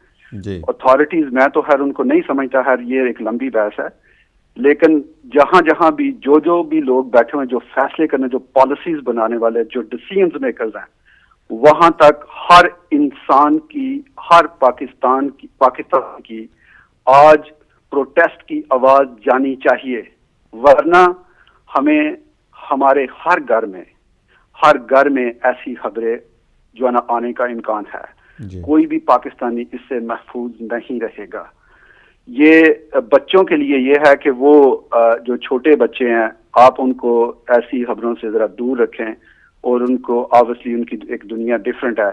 اتھارٹیز, میں تو خیر ان کو نہیں سمجھتا, خیر یہ ایک لمبی بحث ہے, لیکن جہاں بھی جو بھی لوگ بیٹھے ہوئے, جو فیصلے کرنے, جو پالیسیز بنانے والے, جو ڈیسیژنز میکرز ہیں, وہاں تک ہر انسان کی, ہر پاکستان کی آج پروٹیسٹ کی آواز جانی چاہیے, ورنہ ہمیں ہمارے ہر گھر میں ایسی خبریں جو ہے نا آنے کا امکان ہے. کوئی بھی پاکستانی اس سے محفوظ نہیں رہے گا. یہ بچوں کے لیے یہ ہے کہ وہ جو چھوٹے بچے ہیں آپ ان کو ایسی خبروں سے ذرا دور رکھیں, اور ان کو آبویسلی ان کی ایک دنیا ڈفرینٹ ہے,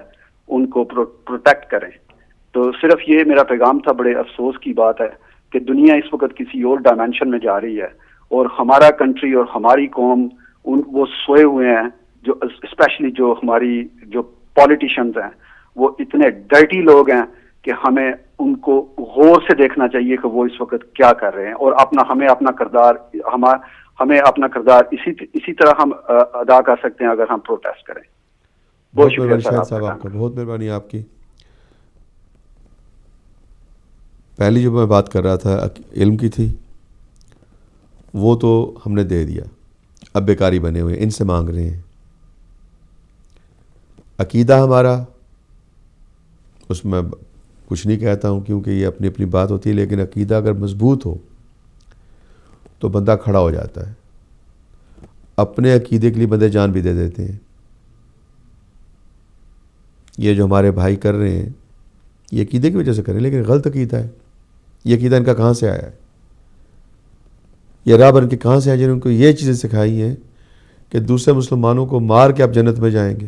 ان کو پروٹیکٹ کریں. تو صرف یہ میرا پیغام تھا. بڑے افسوس کی بات ہے کہ دنیا اس وقت کسی اور ڈائمینشن میں جا رہی ہے, اور ہمارا کنٹری اور ہماری قوم وہ سوئے ہوئے ہیں, جو اسپیشلی جو ہماری جو پولیٹیشینز ہیں وہ اتنے ڈرٹی لوگ ہیں کہ ہمیں ان کو غور سے دیکھنا چاہیے کہ وہ اس وقت کیا کر رہے ہیں, اور ہمیں اپنا کردار اسی طرح ہم ادا کر سکتے ہیں اگر ہم پروٹیسٹ کریں. بہت شکریہ صاحب آپ کا, بہت مہربانی آپ کی. پہلی جو میں بات کر رہا تھا علم کی تھی, وہ تو ہم نے دے دیا, اب بیکاری بنے ہوئے ان سے مانگ رہے ہیں. عقیدہ ہمارا, اس میں کچھ نہیں کہتا ہوں کیونکہ یہ اپنی اپنی بات ہوتی ہے, لیکن عقیدہ اگر مضبوط ہو تو بندہ کھڑا ہو جاتا ہے. اپنے عقیدے کے لیے بندے جان بھی دے دیتے ہیں. یہ جو ہمارے بھائی کر رہے ہیں یہ عقیدے کی وجہ سے کریں, لیکن غلط عقیدہ ہے. یہ عقیدہ ان کا کہاں سے آیا ہے؟ یہ راہ بن کے کہاں سے آیا جنہوں نے ان کو یہ چیزیں سکھائی ہیں کہ دوسرے مسلمانوں کو مار کے آپ جنت میں جائیں گے؟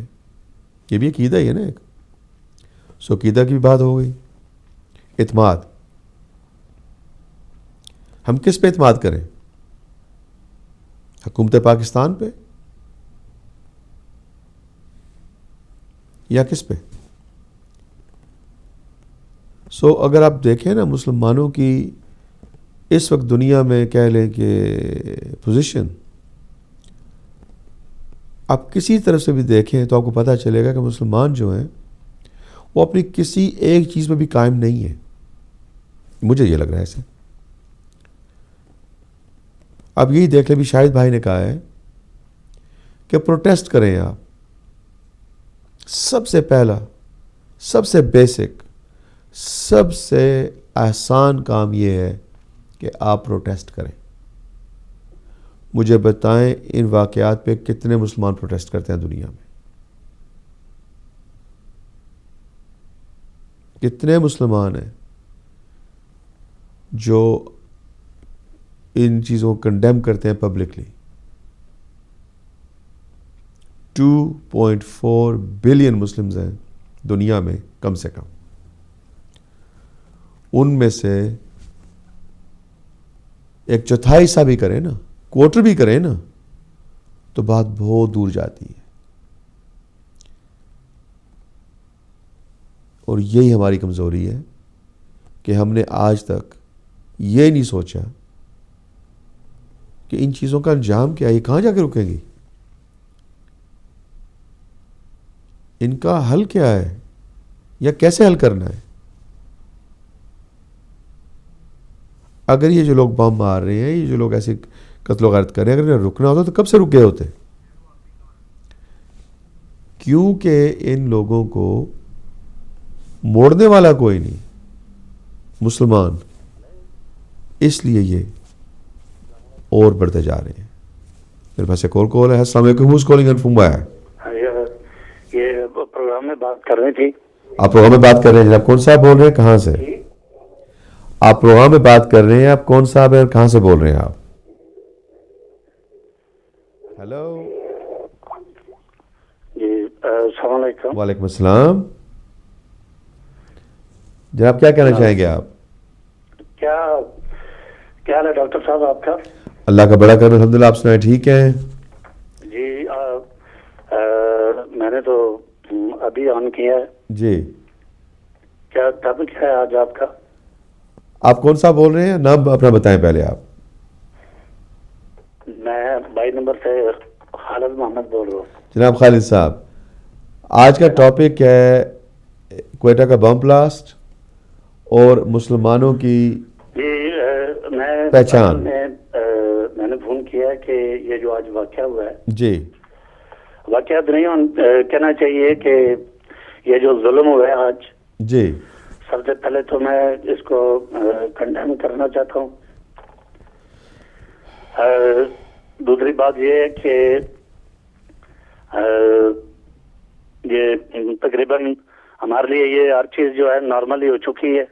یہ بھی عقیدہ ہی ہے نا ایک. سو عقیدہ کی بھی بات ہو گئی. اعتماد, ہم کس پہ اعتماد کریں؟ حکومت پاکستان پہ یا کس پہ؟ سو اگر آپ دیکھیں نا مسلمانوں کی اس وقت دنیا میں کہہ لیں کہ پوزیشن, آپ کسی طرف سے بھی دیکھیں تو آپ کو پتہ چلے گا کہ مسلمان جو ہیں وہ اپنی کسی ایک چیز میں بھی قائم نہیں ہے. مجھے یہ لگ رہا ہے ایسے. اب یہی دیکھ لیں, بھی شاہد بھائی نے کہا ہے کہ پروٹیسٹ کریں آپ. سب سے پہلا, سب سے بیسک, سب سے آسان کام یہ ہے کہ آپ پروٹیسٹ کریں. مجھے بتائیں ان واقعات پہ کتنے مسلمان پروٹیسٹ کرتے ہیں دنیا میں؟ کتنے مسلمان ہیں جو ان چیزوں کو کنڈیم کرتے ہیں پبلکلی؟ 2.4 بلین مسلمز ہیں دنیا میں کم سے کم. ان میں سے ایک چوتھائی حصہ بھی کریں نا, کوارٹر بھی کریں نا, تو بات بہت دور جاتی ہے. اور یہی ہماری کمزوری ہے کہ ہم نے آج تک یہ نہیں سوچا کہ ان چیزوں کا انجام کیا ہے, یہ کہاں جا کے رکیں گی, ان کا حل کیا ہے یا کیسے حل کرنا ہے. اگر یہ جو لوگ بم مار رہے ہیں, یہ جو لوگ ایسے قتل و غارت کر رہے ہیں, اگر انہیں رکنا ہوتا تو کب سے رک گئے ہوتے. کیونکہ ان لوگوں کو موڑنے والا کوئی نہیں, مسلمان, اس لیے یہ اور بڑھتے جا رہے ہیں. میرے پاس ایک اور کال ہے. السلام علیکم. Who's calling in from where? یہ پروگرام میں بات کر رہے تھے. آپ پروگرام میں بات کر رہے ہیں جناب, کون صاحب بول رہے ہیں, کہاں سے؟ آپ پروگرام میں بات کر رہے ہیں, آپ کون صاحب ہیں, کہاں سے بول رہے ہیں آپ؟ ہیلو جی السلام علیکم. وعلیکم السلام. جناب کیا کہنا چاہیں گے آپ؟ کیا حال ہے ڈاکٹر صاحب آپ کا؟ اللہ کا بڑا کرم, الحمدللہ. آپ سنائیں, ٹھیک ہیں؟ جی میں نے تو ابھی آن کیا ہے. جی کیا ٹاپک ہے آج آپ کا؟ آپ کون سا بول رہے ہیں, نام اپنا بتائیں پہلے آپ. 22 نمبر سے خالد محمد بول رہا ہوں. جناب خالد صاحب، آج کا ٹاپک ہے کوئٹہ کا بم بلاسٹ اور مسلمانوں کی پہچان. میں نے فون کیا کہ یہ جو آج واقعہ ہوا ہے، جی واقعات نہیں کہنا چاہیے کہ یہ جو ظلم ہوا ہے آج، جی سب سے پہلے تو میں اس کو کنڈیم کرنا چاہتا ہوں. دوسری بات یہ ہے کہ یہ تقریباً ہمارے لیے یہ ہر چیز جو ہے نارملی ہو چکی ہے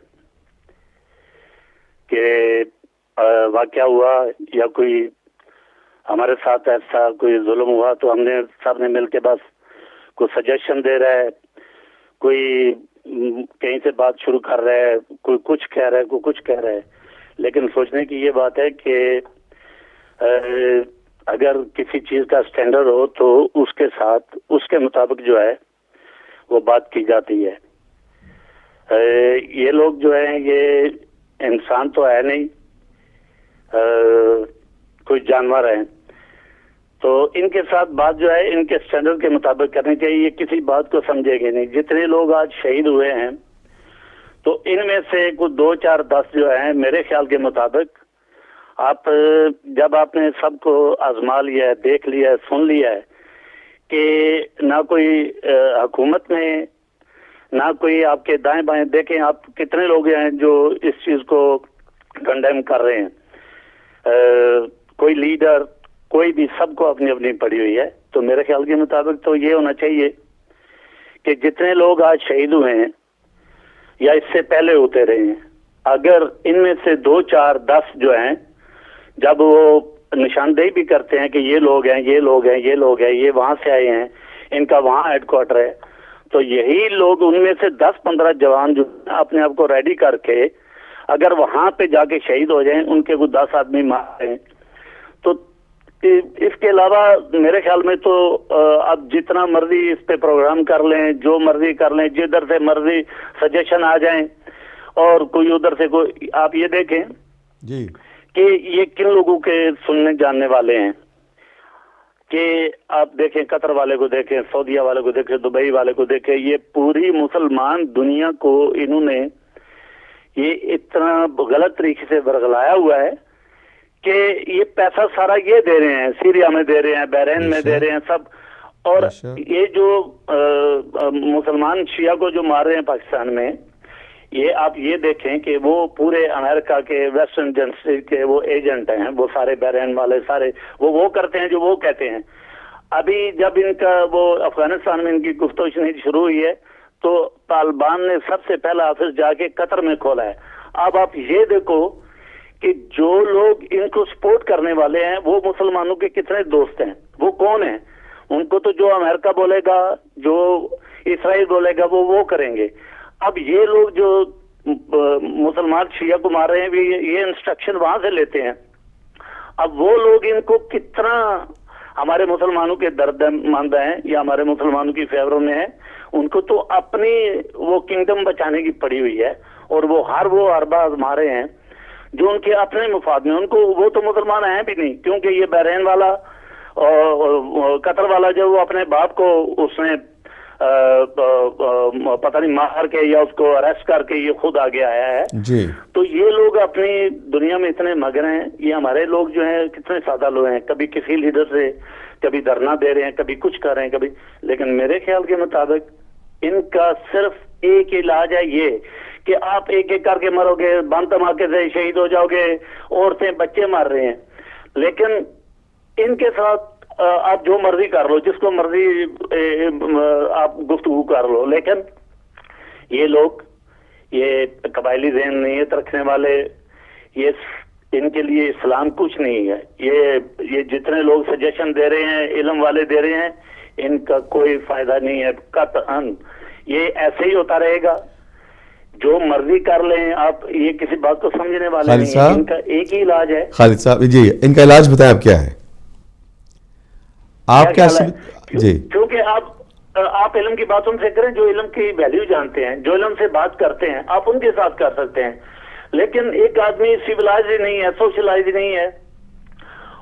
کہ واقعہ ہوا یا کوئی ہمارے ساتھ ایسا کوئی ظلم ہوا تو ہم نے سب نے مل کے بس کوئی سجیشن دے رہا ہے، کوئی کہیں سے بات شروع کر رہا ہے، کوئی کچھ کہہ رہا ہے، کوئی کچھ کہہ رہا ہے. لیکن سوچنے کی یہ بات ہے کہ اگر کسی چیز کا اسٹینڈرڈ ہو تو اس کے ساتھ اس کے مطابق جو ہے وہ بات کی جاتی ہے. یہ لوگ جو ہیں یہ انسان تو ہے نہیں، کوئی جانور ہیں، تو ان کے ساتھ بات جو ہے ان کے اسٹینڈرڈ کے مطابق کرنی چاہیے. یہ کسی بات کو سمجھے گے نہیں. جتنے لوگ آج شہید ہوئے ہیں تو ان میں سے کچھ 2 4 10 جو ہیں میرے خیال کے مطابق، آپ جب آپ نے سب کو آزما لیا ہے، دیکھ لیا ہے، سن لیا ہے کہ نہ کوئی حکومت میں نہ کوئی آپ کے دائیں بائیں، دیکھیں آپ کتنے لوگ ہیں جو اس چیز کو کنڈیم کر رہے ہیں. کوئی لیڈر، کوئی بھی، سب کو اپنی اپنی پڑی ہوئی ہے. تو میرے خیال کے مطابق تو یہ ہونا چاہیے کہ جتنے لوگ آج شہید ہوئے ہیں یا اس سے پہلے ہوتے رہے ہیں، اگر ان میں سے 2 4 10 جو ہیں جب وہ نشاندہی بھی کرتے ہیں کہ یہ لوگ ہیں، یہ لوگ ہیں، یہ لوگ ہیں، یہ وہاں سے آئے ہیں، ان کا وہاں ہیڈ کوارٹر ہے، تو یہی لوگ ان میں سے 10 15 جوان جو اپنے آپ کو ریڈی کر کے اگر وہاں پہ جا کے شہید ہو جائیں، ان کے کوئی 10 آدمی مار ہیں، تو اس کے علاوہ میرے خیال میں تو اب جتنا مرضی اس پہ پروگرام کر لیں، جو مرضی کر لیں، جدھر سے مرضی سجیشن آ جائیں، اور کوئی ادھر سے کوئی، آپ یہ دیکھیں جی کہ یہ کن لوگوں کے سننے جاننے والے ہیں. کہ آپ دیکھیں قطر والے کو دیکھیں، سعودیہ والے کو دیکھیں، دبئی والے کو دیکھیں، یہ پوری مسلمان دنیا کو انہوں نے یہ اتنا غلط طریقے سے برگلایا ہوا ہے کہ یہ پیسہ سارا یہ دے رہے ہیں، سیریا میں دے رہے ہیں، بحرین میں دے رہے ہیں سب. اور یہ جو مسلمان شیعہ کو جو مار رہے ہیں پاکستان میں، یہ آپ یہ دیکھیں کہ وہ پورے امریکہ کے ویسٹرن ایجنسی کے وہ ایجنٹ ہیں، وہ سارے بحرین والے سارے وہ کرتے ہیں جو وہ کہتے ہیں. ابھی جب ان کا وہ افغانستان میں ان کی گفتگو شروع ہوئی ہے تو طالبان نے سب سے پہلا آفس جا کے قطر میں کھولا ہے. اب آپ یہ دیکھو کہ جو لوگ ان کو سپورٹ کرنے والے ہیں وہ مسلمانوں کے کتنے دوست ہیں، وہ کون ہیں؟ ان کو تو جو امریکہ بولے گا، جو اسرائیل بولے گا وہ کریں گے. اب یہ لوگ جو مسلمان شیعہ کو مار رہے ہیں یہ انسٹرکشن وہاں سے لیتے ہیں. اب وہ لوگ ان کو کتنا ہمارے مسلمانوں کے درد مند ہیں یا ہمارے مسلمانوں کی فیوروں میں ہیں، ان کو تو اپنی وہ کنگڈم بچانے کی پڑی ہوئی ہے، اور وہ اربا آزما رہے ہیں جو ان کے اپنے مفاد میں. ان کو وہ تو مسلمان ہیں بھی نہیں، کیونکہ یہ بحرین والا اور قطر والا جو وہ اپنے باپ کو اس نے پتہ نہیں مار کے یا اس کو اریسٹ کر کے یہ خود آگے آیا ہے جی. تو یہ لوگ اپنی دنیا میں اتنے مگر ہیں. یہ ہمارے لوگ جو ہیں کتنے سادہ لوگ ہیں، کبھی کسی لیڈر سے کبھی دھرنا دے رہے ہیں، کبھی کچھ کر رہے ہیں، کبھی. لیکن میرے خیال کے مطابق ان کا صرف ایک علاج ہے یہ کہ آپ ایک ایک کر کے مرو گے، بم دھماکے سے شہید ہو جاؤ گے، عورتیں بچے مار رہے ہیں. لیکن ان کے ساتھ آپ جو مرضی کر لو، جس کو مرضی آپ گفتگو کر لو، لیکن یہ لوگ یہ قبائلی ذہنیت رکھنے والے، یہ ان کے لیے اسلام کچھ نہیں ہے. یہ جتنے لوگ سجیشن دے رہے ہیں، علم والے دے رہے ہیں، ان کا کوئی فائدہ نہیں ہے قطعاً. یہ ایسے ہی ہوتا رہے گا، جو مرضی کر لیں آپ. یہ کسی بات کو سمجھنے والے نہیں ہیں. ان کا ایک ہی علاج ہے. خالد صاحب جی، ان کا علاج بتائیں آپ کیا ہے؟ آپ کیا جی، کیونکہ آپ علم کی بات ان سے کریں جو علم کی ویلیو جانتے ہیں، جو علم سے بات کرتے ہیں، آپ ان کے ساتھ کر سکتے ہیں. لیکن ایک آدمی سیولائز نہیں ہے، سوشلائز نہیں ہے،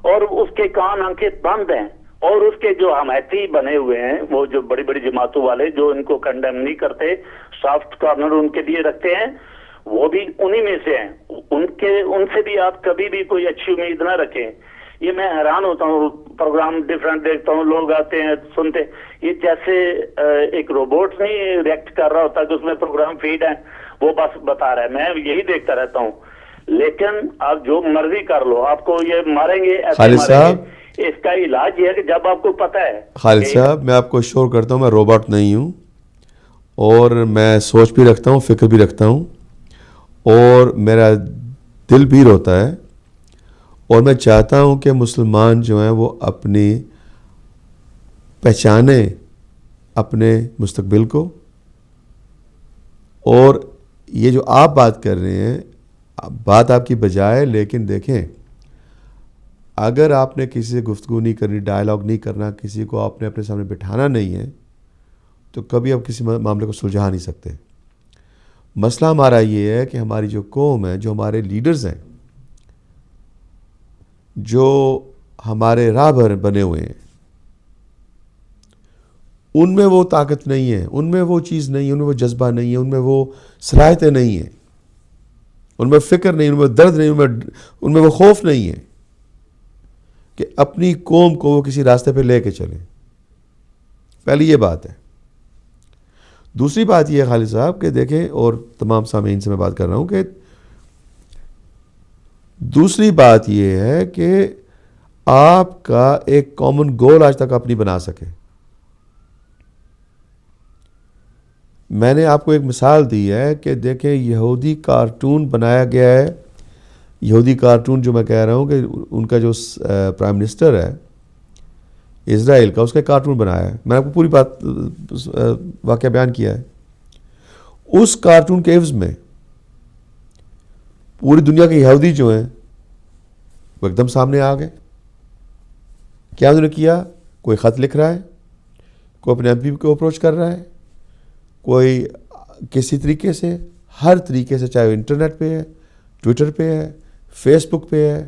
اور اس کے کان آنکھیں بند ہیں، اور اس کے جو حمایتی بنے ہوئے ہیں، وہ جو بڑی بڑی جماعتوں والے جو ان کو کنڈیم نہیں کرتے، سافٹ کارنر ان کے لیے رکھتے ہیں، وہ بھی انہی میں سے ہیں. ان سے بھی آپ کبھی بھی کوئی اچھی امید نہ رکھیں. یہ میں حیران ہوتا ہوں، پروگرام ڈفرینٹ دیکھتا ہوں، لوگ آتے ہیں سنتے، یہ جیسے ایک روبوٹ نہیں ریئیکٹ کر رہا ہوتا کہ اس میں پروگرام فیڈ ہے، وہ بس بتا رہا ہے. میں یہی دیکھتا رہتا ہوں. لیکن آپ جو مرضی کر لو، آپ کو یہ ماریں گے، خالد صاحب اس کا علاج یہ ہے کہ جب آپ کو پتہ ہے. خالد صاحب میں آپ کو شور کرتا ہوں، میں روبوٹ نہیں ہوں، اور میں سوچ بھی رکھتا ہوں، فکر بھی رکھتا ہوں، اور میرا دل بھی روتا ہے، اور میں چاہتا ہوں کہ مسلمان جو ہیں وہ اپنی پہچانے اپنے مستقبل کو. اور یہ جو آپ بات کر رہے ہیں، بات آپ کی بجائے، لیکن دیکھیں اگر آپ نے کسی سے گفتگو نہیں کرنی، ڈائلاگ نہیں کرنا، کسی کو آپ نے اپنے سامنے بٹھانا نہیں ہے، تو کبھی آپ کسی معاملے کو سلجھا نہیں سکتے. مسئلہ ہمارا یہ ہے کہ ہماری جو قوم ہے، جو ہمارے لیڈرز ہیں، جو ہمارے راہبر بنے ہوئے ہیں، ان میں وہ طاقت نہیں ہے، ان میں وہ چیز نہیں ہے، ان میں وہ جذبہ نہیں ہے، ان میں وہ صلاحیتیں نہیں ہیں، ان میں فکر نہیں، ان میں درد نہیں، ان میں وہ خوف نہیں ہے کہ اپنی قوم کو وہ کسی راستے پہ لے کے چلیں. پہلی یہ بات ہے. دوسری بات یہ ہے خالد صاحب کہ دیکھیں، اور تمام سامعین سے میں بات کر رہا ہوں، کہ دوسری بات یہ ہے کہ آپ کا ایک کامن گول آج تک آپ نہیں بنا سکے. میں نے آپ کو ایک مثال دی ہے کہ دیکھیں یہودی کارٹون بنایا گیا ہے. یہودی کارٹون جو میں کہہ رہا ہوں کہ ان کا جو پرائم منسٹر ہے اسرائیل کا، اس کا کارٹون بنایا ہے. میں نے آپ کو پوری بات واقعہ بیان کیا ہے. اس کارٹون کے عوض میں پوری دنیا کے یہودی جو ہیں وہ ایک دم سامنے آ گئے. کیا انہوں نے کیا؟ کوئی خط لکھ رہا ہے، کوئی اپنے ایم پی کو اپروچ کر رہا ہے، کوئی کسی طریقے سے، ہر طریقے سے، چاہے وہ انٹرنیٹ پہ ہے، ٹویٹر پہ ہے، فیس بک پہ ہے،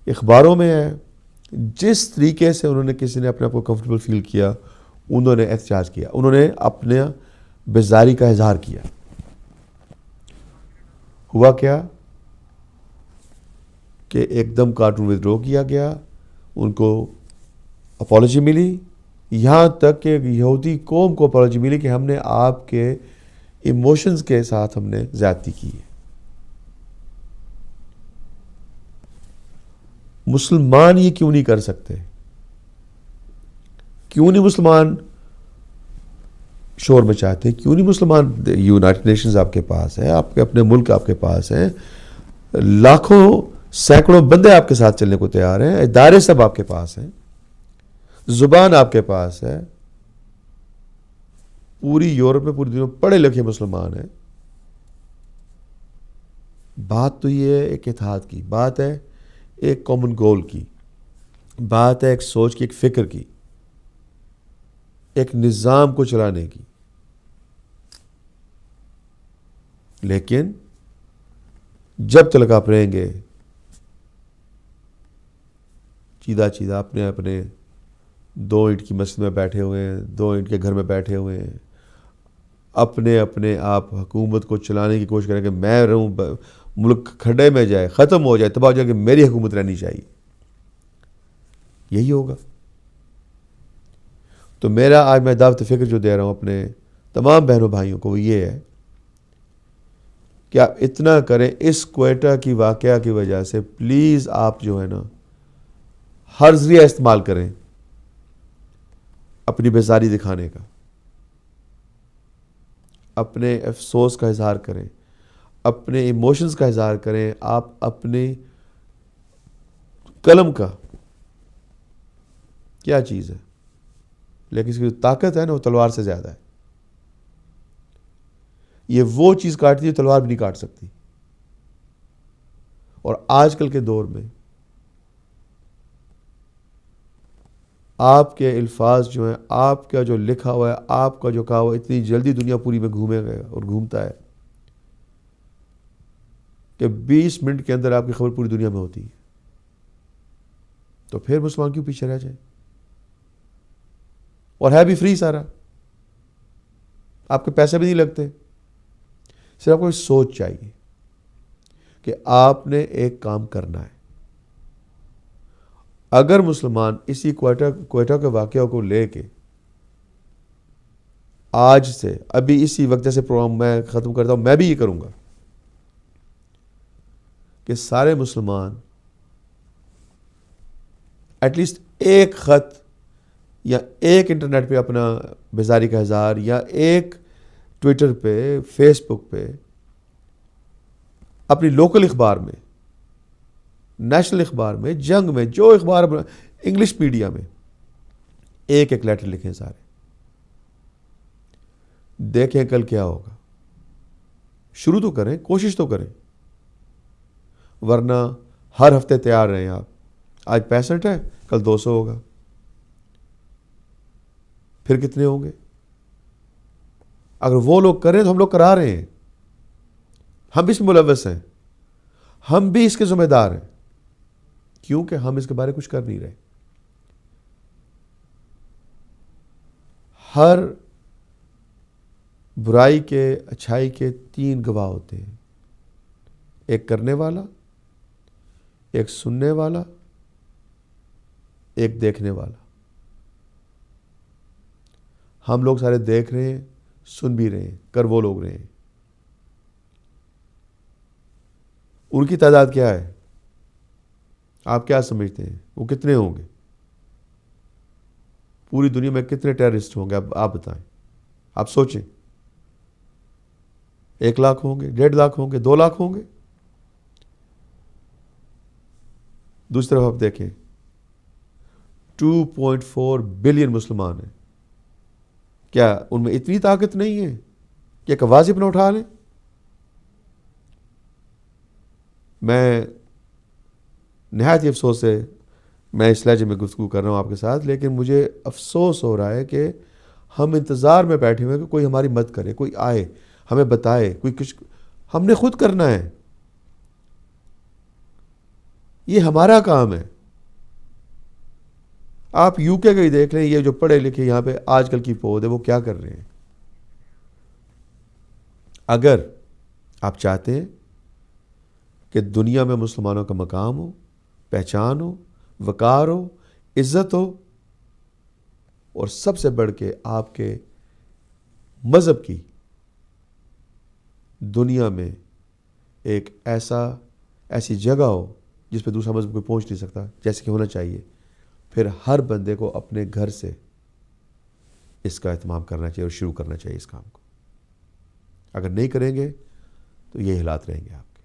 اخباروں میں ہے، جس طریقے سے انہوں نے کسی نے اپنے آپ کو کمفرٹیبل فیل کیا، انہوں نے احتجاج کیا، انہوں نے اپنے بیزاری کا اظہار کیا. ہوا کیا کہ ایک دم کارٹون ودرو کیا گیا، ان کو اپالوجی ملی، یہاں تک کہ یہودی قوم کو اپالوجی ملی کہ ہم نے آپ کے ایموشنز کے ساتھ ہم نے زیادتی کی ہے. مسلمان یہ کیوں نہیں کر سکتے؟ کیوں نہیں مسلمان شور مچاتے؟ کیوں نہیں مسلمان؟ یونائٹڈ نیشنز آپ کے پاس ہے، آپ کے اپنے ملک آپ کے پاس ہیں، لاکھوں سینکڑوں بندے آپ کے ساتھ چلنے کو تیار ہیں، ادارے سب آپ کے پاس ہیں، زبان آپ کے پاس ہے. پوری یورپ میں، پوری دنیا میں پڑھے لکھے مسلمان ہیں. بات تو یہ ہے ایک اتحاد کی، بات ہے ایک کامن گول کی، بات ہے ایک سوچ کی، ایک فکر کی، ایک نظام کو چلانے کی. لیکن جب تک آپ رہیں گے چیدہ اپنے 2 اینٹ کی مسجد میں بیٹھے ہوئے ہیں، 2 اینٹ کے گھر میں بیٹھے ہوئے ہیں، اپنے آپ حکومت کو چلانے کی کوشش کریں کہ میں رہوں، ملک کھڈے میں جائے، ختم ہو جائے، تباہ ہو جائے، کہ میری حکومت رہنی چاہیے، یہی ہوگا. تو میرا آج میں دعوت فکر جو دے رہا ہوں اپنے تمام بہنوں بھائیوں کو، وہ یہ ہے کہ آپ اتنا کریں، اس کوئٹہ کی واقعہ کی وجہ سے پلیز آپ جو ہے نا ہر ذریعہ استعمال کریں اپنی بیزاری دکھانے کا، اپنے افسوس کا اظہار کریں، اپنے ایموشنز کا اظہار کریں. آپ اپنے قلم کا کیا چیز ہے، لیکن اس کی جو طاقت ہے نا وہ تلوار سے زیادہ ہے. یہ وہ چیز کاٹتی ہے تلوار بھی نہیں کاٹ سکتی. اور آج کل کے دور میں آپ کے الفاظ جو ہیں، آپ کا جو لکھا ہوا ہے، آپ کا جو کہا ہوا ہے، اتنی جلدی دنیا پوری میں گھومے گا اور گھومتا ہے کہ 20 منٹ کے اندر آپ کی خبر پوری دنیا میں ہوتی ہے. تو پھر مسلمان کیوں پیچھے رہ جائیں؟ اور ہے بھی فری سارا، آپ کے پیسے بھی نہیں لگتے، صرف آپ کو سوچ چاہیے کہ آپ نے ایک کام کرنا ہے۔ اگر مسلمان اسی کوئٹہ کے واقعہ کو لے کے آج سے ابھی اسی وقت جیسے پروگرام میں ختم کرتا ہوں، میں بھی یہ کروں گا کہ سارے مسلمان ایٹ لیسٹ ایک خط یا ایک انٹرنیٹ پہ اپنا بیزاری کا اظہار، یا ایک ٹویٹر پہ، فیس بک پہ، اپنی لوکل اخبار میں، نیشنل اخبار میں، جنگ میں، جو اخبار انگلش میڈیا میں، ایک ایک لیٹر لکھیں سارے، دیکھیں کل کیا ہوگا۔ شروع تو کریں، کوشش تو کریں، ورنہ ہر ہفتے تیار رہیں آپ، آج 65 ہے، کل 200 ہوگا، پھر کتنے ہوں گے؟ اگر وہ لوگ کریں تو ہم لوگ کرا رہے ہیں، ہم بھی اس میں ملوث ہیں، ہم بھی اس کے ذمہ دار ہیں، کیونکہ ہم اس کے بارے کچھ کر نہیں رہے۔ ہر برائی کے، اچھائی کے 3 گواہ ہوتے ہیں، ایک کرنے والا، ایک سننے والا، ایک دیکھنے والا۔ ہم لوگ سارے دیکھ رہے ہیں، سن بھی رہے ہیں، کر وہ لوگ رہے ہیں۔ ان کی تعداد کیا ہے؟ آپ کیا سمجھتے ہیں وہ کتنے ہوں گے؟ پوری دنیا میں کتنے ٹیررسٹ ہوں گے؟ اب آپ بتائیں، آپ سوچیں، 1 لاکھ ہوں گے، 1.5 لاکھ ہوں گے، 2 لاکھ ہوں گے؟ دوسری طرف آپ دیکھیں 2.4 بلین مسلمان ہیں، کیا ان میں اتنی طاقت نہیں ہے کہ ایک آواز اپنا اٹھا لیں؟ میں نہایت ہی افسوس ہے، میں اس لہجے میں گفتگو کر رہا ہوں آپ کے ساتھ، لیکن مجھے افسوس ہو رہا ہے کہ ہم انتظار میں بیٹھے ہوئے کہ کوئی ہماری مدد کرے، کوئی آئے ہمیں بتائے، کوئی کچھ ہم نے خود کرنا ہے، یہ ہمارا کام ہے۔ آپ یو کے کا ہی دیکھ لیں، یہ جو پڑھے لکھے یہاں پہ آج کل کی پود ہے وہ کیا کر رہے ہیں۔ اگر آپ چاہتے ہیں کہ دنیا میں مسلمانوں کا مقام ہو، پہچان ہو، وقار ہو، عزت ہو، اور سب سے بڑھ کے آپ کے مذہب کی دنیا میں ایک ایسی جگہ ہو جس پہ دوسرا مذہب کوئی پہنچ نہیں سکتا، جیسے کہ ہونا چاہیے، پھر ہر بندے کو اپنے گھر سے اس کا اہتمام کرنا چاہیے اور شروع کرنا چاہیے اس کام کو۔ اگر نہیں کریں گے تو یہ حالات رہیں گے آپ کے۔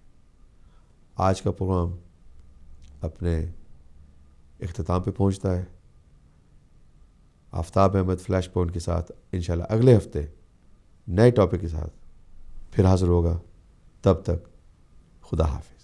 آج کا پروگرام اپنے اختتام پہ پہنچتا ہے۔ آفتاب احمد فلیش پوائنٹ کے ساتھ انشاءاللہ اگلے ہفتے نئے ٹاپک کے ساتھ پھر حاضر ہوگا۔ تب تک خدا حافظ۔